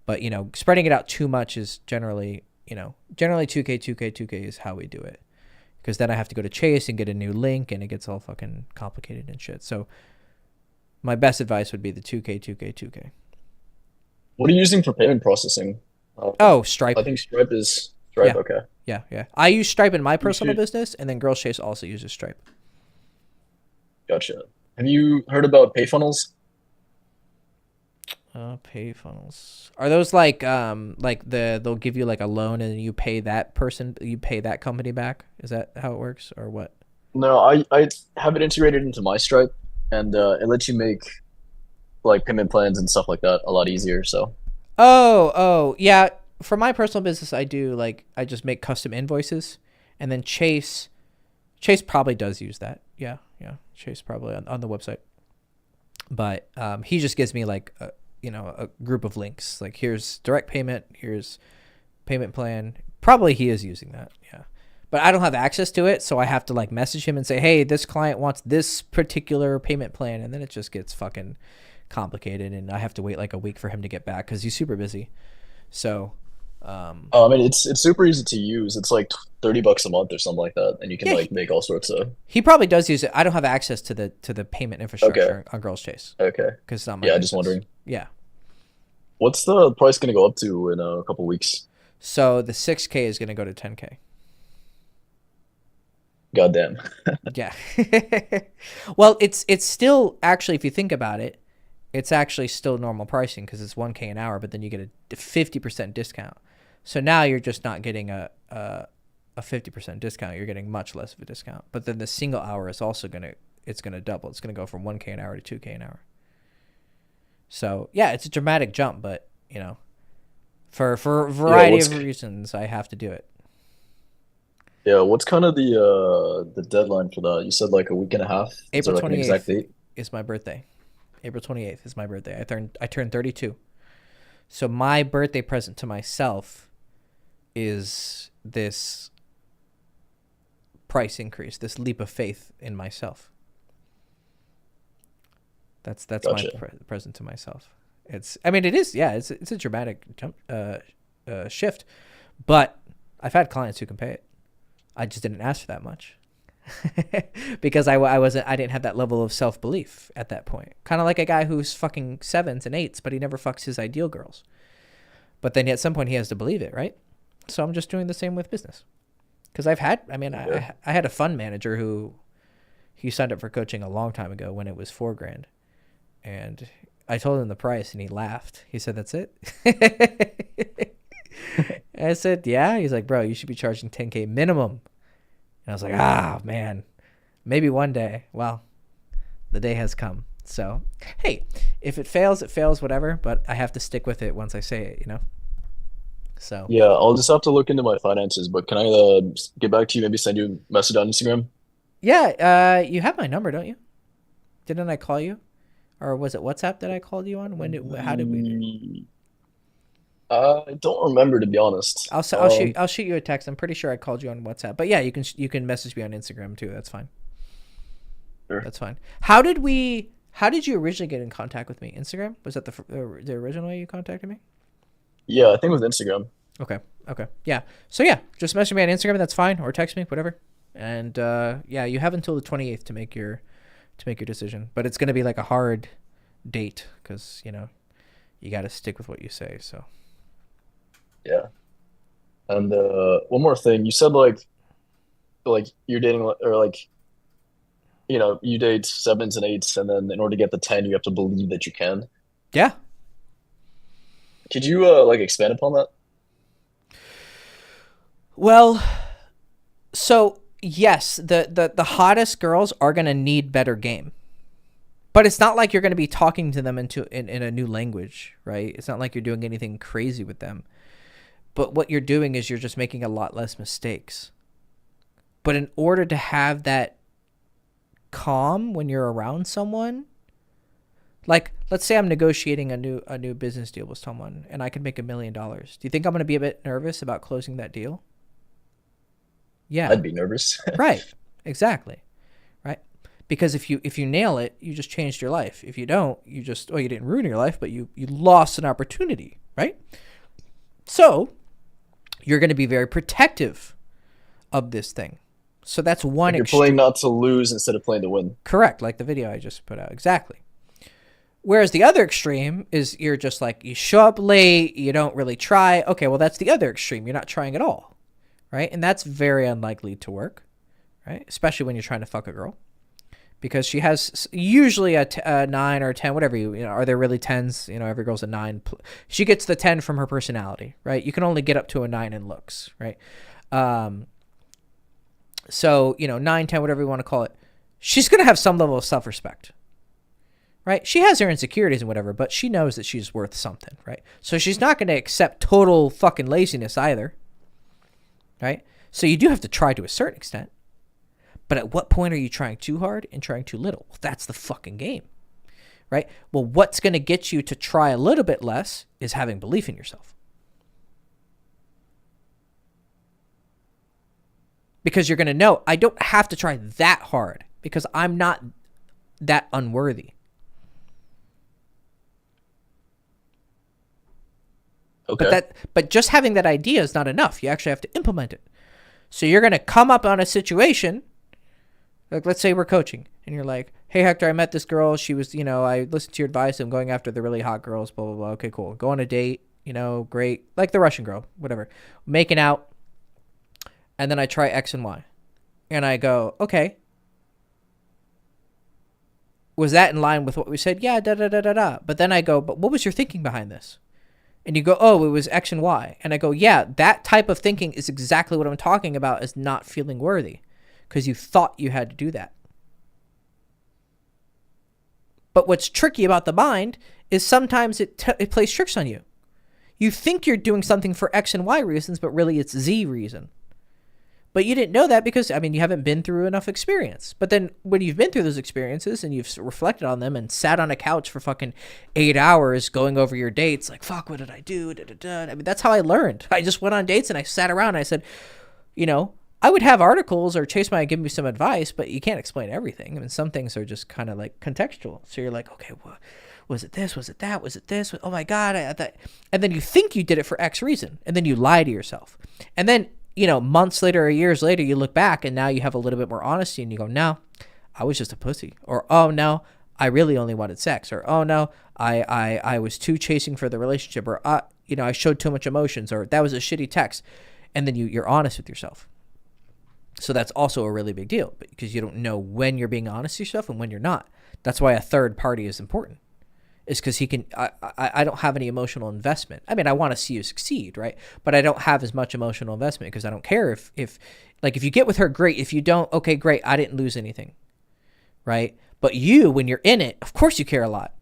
But, spreading it out too much is generally 2K, 2K, 2K is how we do it. Because then I have to go to Chase and get a new link, and it gets all fucking complicated and shit. So my best advice would be the 2K, 2K, 2K. What are you using for payment processing? Oh, Stripe. I think Stripe is Stripe. Yeah. Okay. Yeah. I use Stripe in my personal business, and then Girls Chase also uses Stripe. Gotcha. Have you heard about pay funnels? Pay funnels. Are those like they'll give you like a loan and you pay that company back? Is that how it works, or what? No, I have it integrated into my Stripe, and it lets you make like payment plans and stuff like that a lot easier. So Oh, yeah. For my personal business, I just make custom invoices, and then Chase probably does use that. Yeah. Chase probably on the website, but he just gives me like a group of links. Like, here's direct payment, here's payment plan. Probably he is using that. Yeah. But I don't have access to it, so I have to like message him and say, hey, this client wants this particular payment plan, and then it just gets fucking complicated, and I have to wait like a week for him to get back because he's super busy. So I mean, it's super easy to use. It's like $30 a month or something like that, and you can like make all sorts of. He probably does use it. I don't have access to the payment infrastructure on Girls Chase. Okay. Because it's not my Yeah, business. just wondering. Yeah. What's the price going to go up to in a couple weeks? So the 6K is going to go to 10K. Goddamn. Yeah. Well, it's still actually, if you think about it, it's actually still normal pricing because it's 1K an hour, but then you get a 50% discount. So now you're just not getting a 50% discount. You're getting much less of a discount. But then the single hour is also going to double. It's going to go from 1K an hour to 2K an hour. So yeah, it's a dramatic jump, but for a variety of reasons, I have to do it. Yeah, what's kind of the deadline for that? You said like a week and a half. April Is there like an exact 28th date? is my birthday. April 28th is my birthday. I turned 32. So my birthday present to myself is this price increase, this leap of faith in myself. That's Gotcha. my present to myself. It's a dramatic jump shift, but I've had clients who can pay it. I just didn't ask for that much. Because I didn't have that level of self-belief at that point. Kind of like a guy who's fucking 7s and 8s, but he never fucks his ideal girls. But then at some point he has to believe it, right? So I'm just doing the same with business. Because I had a fund manager who he signed up for coaching a long time ago when it was $4,000, and I told him the price and he laughed. He said, "That's it." I said, "Yeah." He's like, "Bro, you should be charging 10K minimum." And I was like, man, maybe one day. Well, the day has come. So, hey, if it fails, it fails, whatever. But I have to stick with it once I say it, So, Yeah, I'll just have to look into my finances, but can I get back to you, maybe send you a message on Instagram? yeah, you have my number, don't you? Didn't I call you? Or was it WhatsApp that I called you on? How did we? I don't remember, to be honest. I'll shoot you a text. I'm pretty sure I called you on WhatsApp. But yeah, you can message me on Instagram too. That's fine. Sure. That's fine. How did you originally get in contact with me? Instagram? Was that the original way you contacted me? Yeah, I think with Instagram. Okay. Okay. Yeah. So yeah, just message me on Instagram. That's fine, or text me, whatever. And yeah, you have until the 28th to make your decision. But it's gonna be like a hard date because you got to stick with what you say. So Yeah. And one more thing, you said like you're dating or like you date sevens and eights, and then in order to get the 10, you have to believe that you can. yeah. Could you like expand upon that? Well, so yes, the hottest girls are gonna need better game. But it's not like you're going to be talking to them in a new language, right? It's not like you're doing anything crazy with them. But what you're doing is you're just making a lot less mistakes. But in order to have that calm when you're around someone, like let's say I'm negotiating a new business deal with someone and I can make $1 million. Do you think I'm going to be a bit nervous about closing that deal? Yeah. I'd be nervous. Right. Exactly. Right. Because if you nail it, you just changed your life. If you don't, you didn't ruin your life, but you lost an opportunity, right? So you're going to be very protective of this thing. So that's one Like you're playing not to lose instead of playing to win. Correct, like the video I just put out. Exactly. Whereas the other extreme is you're just like, you show up late, you don't really try. Okay, well, that's the other extreme. You're not trying at all, right? And that's very unlikely to work, right? Especially when you're trying to fuck a girl. Because she has usually a 9 or a 10, whatever are there really 10s? Every girl's a 9. She gets the 10 from her personality, right? You can only get up to a 9 in looks, right? So 9, 10, whatever you want to call it, she's gonna have some level of self-respect, right? She has her insecurities and whatever, but she knows that she's worth something, right? So she's not gonna accept total fucking laziness either, right? So you do have to try to a certain extent. But at what point are you trying too hard and trying too little? Well, that's the fucking game, right? Well, what's going to get you to try a little bit less is having belief in yourself. Because you're going to know, I don't have to try that hard because I'm not that unworthy. Okay. But just having that idea is not enough. You actually have to implement it. So you're going to come up on a situation. Like, let's say we're coaching and you're like, hey, Hector, I met this girl. She was, I listened to your advice. I'm going after the really hot girls, blah, blah, blah. Okay, cool. Go on a date, great. Like the Russian girl, whatever. Making out. And then I try X and Y. And I go, okay. Was that in line with what we said? Yeah, da, da, da, da, da. But then I go, but what was your thinking behind this? And you go, oh, it was X and Y. And I go, yeah, that type of thinking is exactly what I'm talking about as not feeling worthy. Because you thought you had to do that. But what's tricky about the mind is sometimes it plays tricks on you. You think you're doing something for X and Y reasons, but really it's Z reason. But you didn't know that because, you haven't been through enough experience. But then when you've been through those experiences and you've reflected on them and sat on a couch for fucking 8 hours going over your dates, like, fuck, what did I do? Da, da, da. That's how I learned. I just went on dates and I sat around and I said, I would have articles or Chase might give me some advice, but you can't explain everything. Some things are just kind of like contextual. So you're like, okay, well, was it this? Was it that? Was it this? Oh my God. And then you think you did it for X reason. And then you lie to yourself. And then, months later or years later, you look back and now you have a little bit more honesty and you go, no, I was just a pussy. Or, oh no, I really only wanted sex. Or, oh no, I was too chasing for the relationship. Or, I showed too much emotions. Or that was a shitty text. And then you're honest with yourself. So that's also a really big deal because you don't know when you're being honest with yourself and when you're not. That's why a third party is important. Is because he can. I don't have any emotional investment. I want to see you succeed, right? But I don't have as much emotional investment because I don't care if you get with her, great. If you don't, okay, great. I didn't lose anything, right? But you, when you're in it, of course you care a lot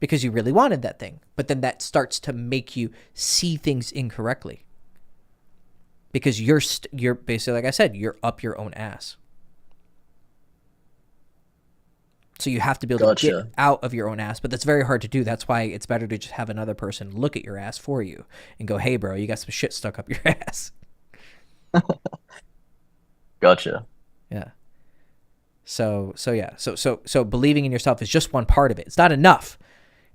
because you really wanted that thing. But then that starts to make you see things incorrectly because you're basically, like I said, you're up your own ass. So you have to be able to get out of your own ass, but that's very hard to do. That's why it's better to just have another person look at your ass for you and go, hey, bro, you got some shit stuck up your ass. Gotcha. Yeah. So believing in yourself is just one part of it. It's not enough.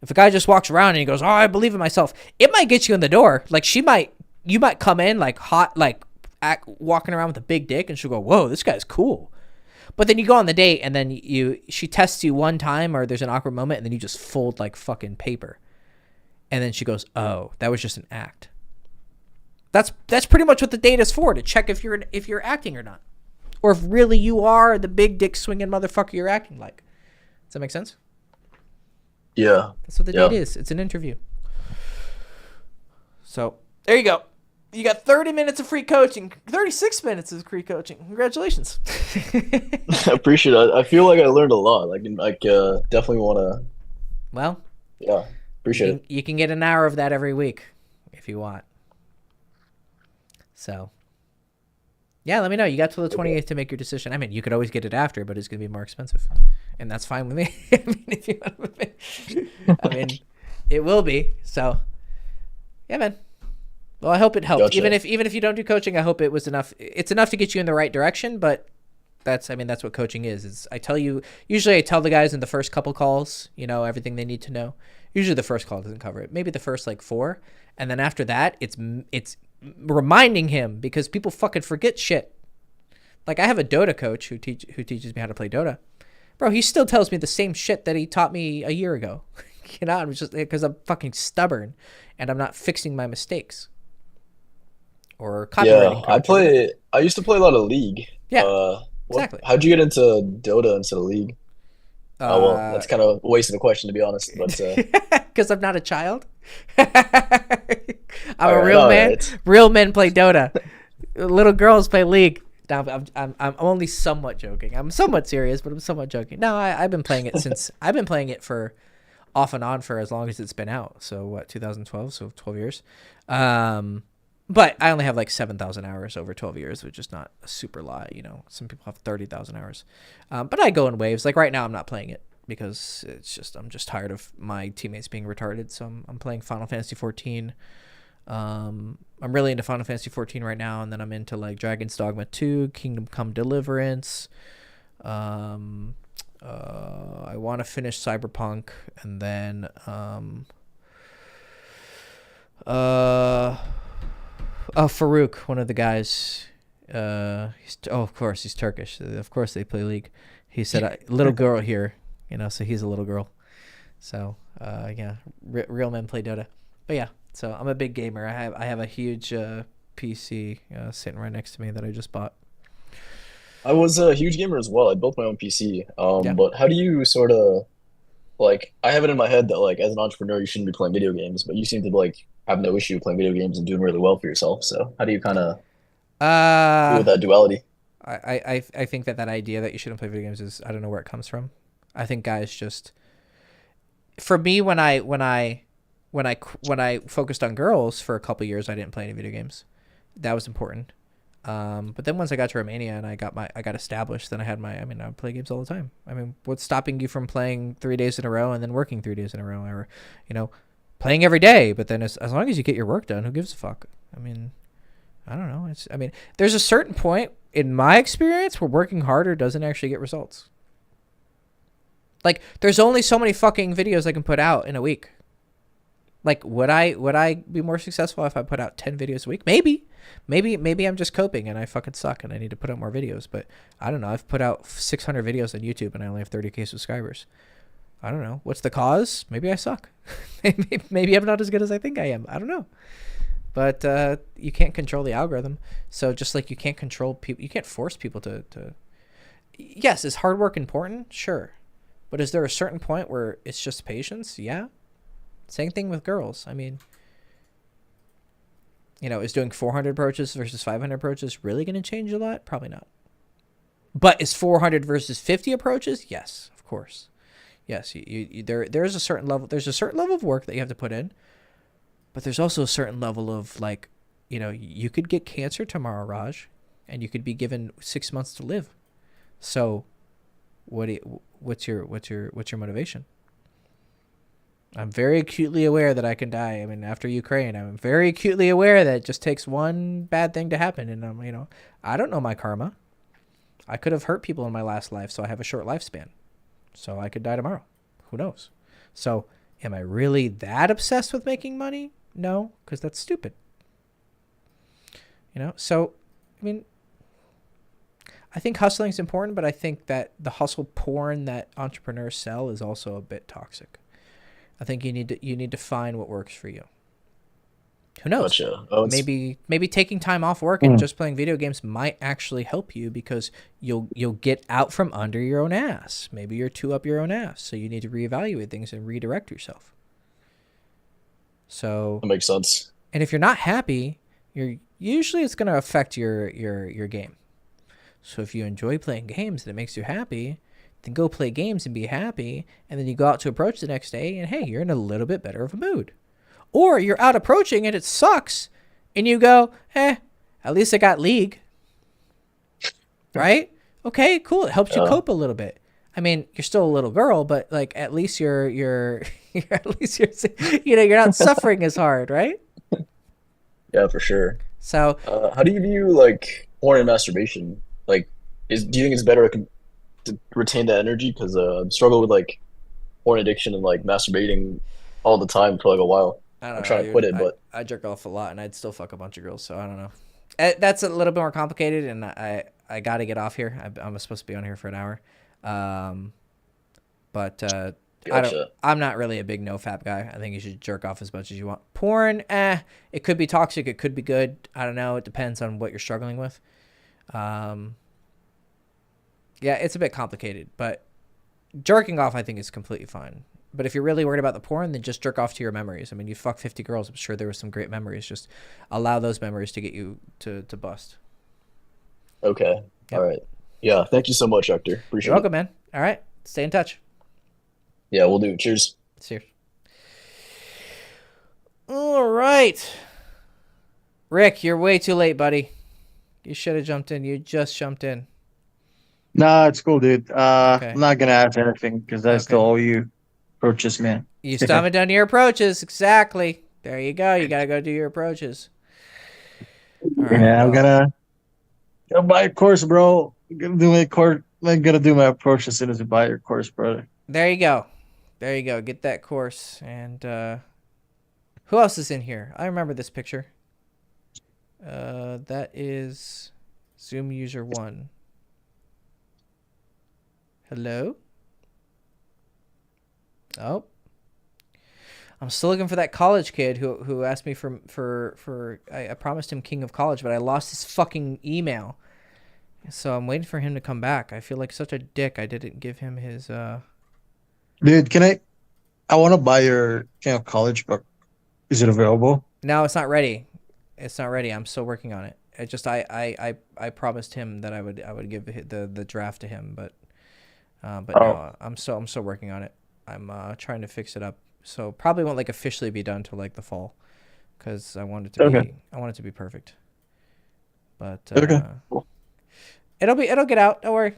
If a guy just walks around and he goes, oh, I believe in myself, it might get you in the door. Like you might come in like hot, like walking around with a big dick, and she'll go, whoa, this guy's cool. But then you go on the date, and then she tests you one time, or there's an awkward moment, and then you just fold like fucking paper. And then she goes, oh, that was just an act. That's pretty much what the date is for, to check if you're acting or not. Or if really you are the big dick swinging motherfucker you're acting like. Does that make sense? Yeah. That's what the date is. It's an interview. So, there you go. You got 30 minutes of free coaching. 36 minutes of free coaching. Congratulations. I appreciate it. I feel like I learned a lot. Definitely want to. Well. Yeah. Appreciate it. You can get an hour of that every week if you want. So. Yeah, let me know. You got till the 28th to make your decision. I mean, you could always get it after, but it's going to be more expensive. And that's fine with me. If you want to, it will be. So, yeah, man. Well, I hope it helped. Gotcha. Even if you don't do coaching, I hope it was enough. It's enough to get you in the right direction, but that's what coaching is. Usually I tell the guys in the first couple calls, everything they need to know. Usually the first call doesn't cover it. Maybe the first 4, and then after that, it's reminding him, because people fucking forget shit. Like, I have a Dota coach who teaches me how to play Dota. Bro, he still tells me the same shit that he taught me a year ago. I'm just because I'm fucking stubborn and I'm not fixing my mistakes. Or copywriting. I used to play a lot of League. Yeah, exactly. How'd you get into Dota instead of League? Well, that's kind of a waste of a question, to be honest. But because I'm not a child. I'm a real man. Right. Real men play Dota. Little girls play League. Now I'm only somewhat joking. I'm somewhat serious, but I'm somewhat joking. No, I've been playing it since I've been playing it for off and on for as long as it's been out. So what, 2012? So 12 years. But I only have 7,000 hours over 12 years, which is not a super lot. Some people have 30,000 hours. But I go in waves. Like right now, I'm not playing it because I'm just tired of my teammates being retarded. So I'm playing Final Fantasy 14. I'm really into Final Fantasy 14 right now, and then I'm into Dragon's Dogma 2, Kingdom Come Deliverance. I want to finish Cyberpunk, and then Farouk, one of the guys, of course he's Turkish. Of course they play League. He said, "Little girl here," so he's a little girl. So yeah, real men play Dota. But yeah, so I'm a big gamer. I have a huge PC sitting right next to me that I just bought. I was a huge gamer as well. I built my own PC. But how do you sort of I have it in my head that as an entrepreneur you shouldn't be playing video games, but you seem to have no issue playing video games and doing really well for yourself. So how do you kind of deal with that duality? I think that idea that you shouldn't play video games is, I don't know where it comes from. I think guys just, for me, when I focused on girls for a couple years, I didn't play any video games. That was important. But then once I got to Romania and I got established, then I would play games all the time. What's stopping you from playing 3 days in a row and then working 3 days in a row, or, playing every day? But then as long as you get your work done, who gives a fuck? I don't know. There's a certain point in my experience where working harder doesn't actually get results. There's only so many fucking videos I can put out in a week. Would I be more successful if I put out 10 videos a week? Maybe I'm just coping and I fucking suck and I need to put out more videos. But I don't know. I've put out 600 videos on YouTube and I only have 30K subscribers. I don't know. What's the cause? Maybe I suck. Maybe I'm not as good as I think I am. I don't know. But you can't control the algorithm. So just like you can't control people, you can't force people to. Yes, is hard work important? Sure. But is there a certain point where it's just patience? Yeah. Same thing with girls. Is doing 400 approaches versus 500 approaches really going to change a lot? Probably not. But is 400 versus 50 approaches? Yes, of course. Yes, there's a certain level. There's a certain level of work that you have to put in, but there's also a certain level of like, you could get cancer tomorrow, Raj, and you could be given 6 months to live. So, what's your motivation? I'm very acutely aware that I can die. I mean, after Ukraine, I'm very acutely aware that it just takes one bad thing to happen, and I don't know my karma. I could have hurt people in my last life, so I have a short lifespan. So I could die tomorrow. Who knows? So am I really that obsessed with making money? No, because that's stupid. So, I mean, I think hustling is important, but I think that the hustle porn that entrepreneurs sell is also a bit toxic. I think you need to find what works for you. Who knows? Gotcha. Oh, Maybe taking time off work and just playing video games might actually help you because you'll get out from under your own ass. Maybe you're too up your own ass, so you need to reevaluate things and redirect yourself. So that makes sense. And if you're not happy, it's going to affect your game. So if you enjoy playing games and it makes you happy, then go play games and be happy, and then you go out to approach the next day and hey, you're in a little bit better of a mood. Or you're out approaching and it sucks, and you go, at least I got League. Right? Okay, cool. It helps you cope a little bit. I mean, you're still a little girl, but like at least you're you're not suffering as hard, right? Yeah, for sure. So, how do you view like porn and masturbation? Like, do you think it's better to retain that energy? Because I struggle with like porn addiction and like masturbating all the time for like a while. I'm trying to quit it, but I jerk off a lot and I'd still fuck a bunch of girls, so I don't know. That's a little bit more complicated, and I got to get off here. I'm supposed to be on here for an hour, but gotcha. I'm not really a big nofap guy. I think you should jerk off as much as you want. Porn, it could be toxic, it could be good. I don't know. It depends on what you're struggling with. Yeah, it's a bit complicated, but jerking off I think is completely fine. But if you're really worried about the porn, then just jerk off to your memories. I mean, you fuck 50 girls. I'm sure there were some great memories. Just allow those memories to get you to bust. Okay. Yep. All right. Yeah. Thank you so much, Hector. Appreciate it. You're welcome, man. All right. Stay in touch. Yeah, we'll do. Cheers. Cheers. All right. Rick, you're way too late, buddy. You should have jumped in. You just jumped in. Nah, it's cool, dude. Okay. I'm not going to ask anything because I still owe you approaches, man. You still haven't done your approaches. Exactly. There you go. You got to go do your approaches. All right, I'm going to buy a course, bro. I'm going to do my course. I'm going to do my approach as soon as you buy your course, brother. There you go. There you go. Get that course. And who else is in here? I remember this picture. That is Zoom user 1. Hello? Oh. I'm still looking for that college kid who asked me for I promised him King of College, but I lost his fucking email. So I'm waiting for him to come back. I feel like such a dick. I didn't give him his Dude, I want to buy your King of College book. Is it available? No, it's not ready. It's not ready. I'm still working on it. It just I promised him that I would give the draft to him, but no, I'm still working on it. I'm trying to fix it up. So probably won't like officially be done till like the fall, because I want it to be perfect. But okay, cool. It'll get out. Don't worry.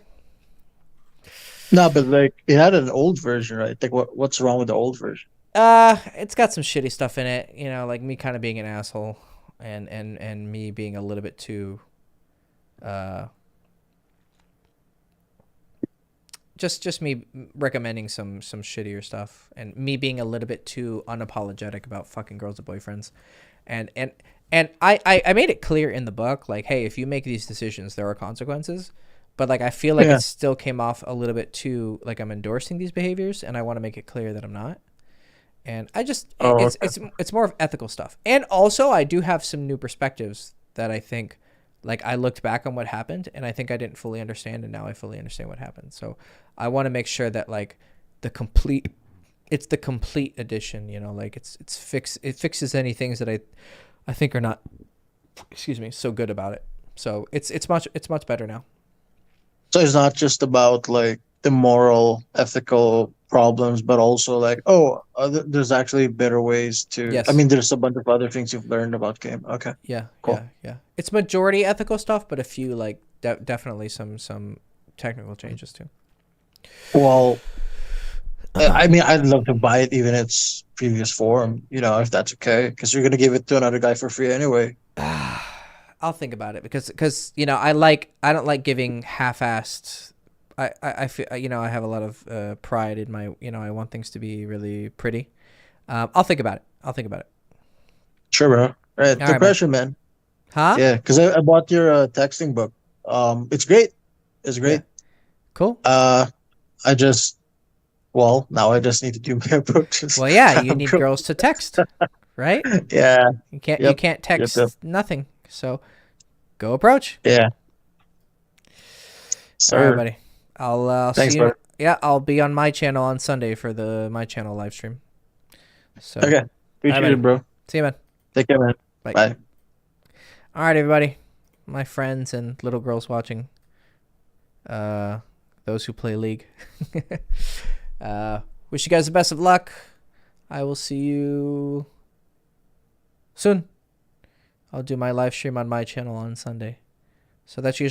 No, but like it had an old version, right? Like what's wrong with the old version? It's got some shitty stuff in it. You know, like me kind of being an asshole, and me being a little bit too, just me recommending some shittier stuff, and me being a little bit too unapologetic about fucking girls with boyfriends, and I made it clear in the book, like, hey, if you make these decisions, there are consequences. But like I feel like it still came off a little bit too like I'm endorsing these behaviors, and I want to make it clear that I'm not. And I just it's more of ethical stuff. And also I do have some new perspectives that I think, like, I looked back on what happened and I think I didn't fully understand, and now I fully understand what happened. So I want to make sure that like it's the complete edition, you know, like it fixes any things that I think are not, so good about it. So it's much better now. So it's not just about like the moral, ethical problems, but also like, oh, there's actually better ways to. I Yes. mean, there's a bunch of other things you've learned about game. Okay, Yeah, cool. yeah. It's majority ethical stuff, but a few like definitely some technical changes too. Well, I mean, I'd love to buy it even in its previous form, if that's okay, because you're gonna give it to another guy for free anyway. I'll think about it because I don't like giving half-assed. I feel I have a lot of pride in my I want things to be really pretty. I'll think about it. Sure, bro. All right, All no right, man. pressure, man. Huh? Yeah, because I bought your texting book. It's great. It's Yeah. great. Cool. I just now I just need to do my approaches. Well, yeah, you I'm need cool. girls to text, right? Yeah. You can't Yep. text Yep. nothing. So go approach. Yeah. All right, Sir. buddy. I'll Thanks, see you. bro. Yeah, I'll be on my channel on Sunday for the my channel live stream. So Okay. Appreciate buddy. it, bro. See you, man. Take care, man. Bye. Bye. All right, everybody, my friends and little girls watching. Those who play League. Wish you guys the best of luck. I will see you soon. I'll do my live stream on my channel on Sunday. So that's usually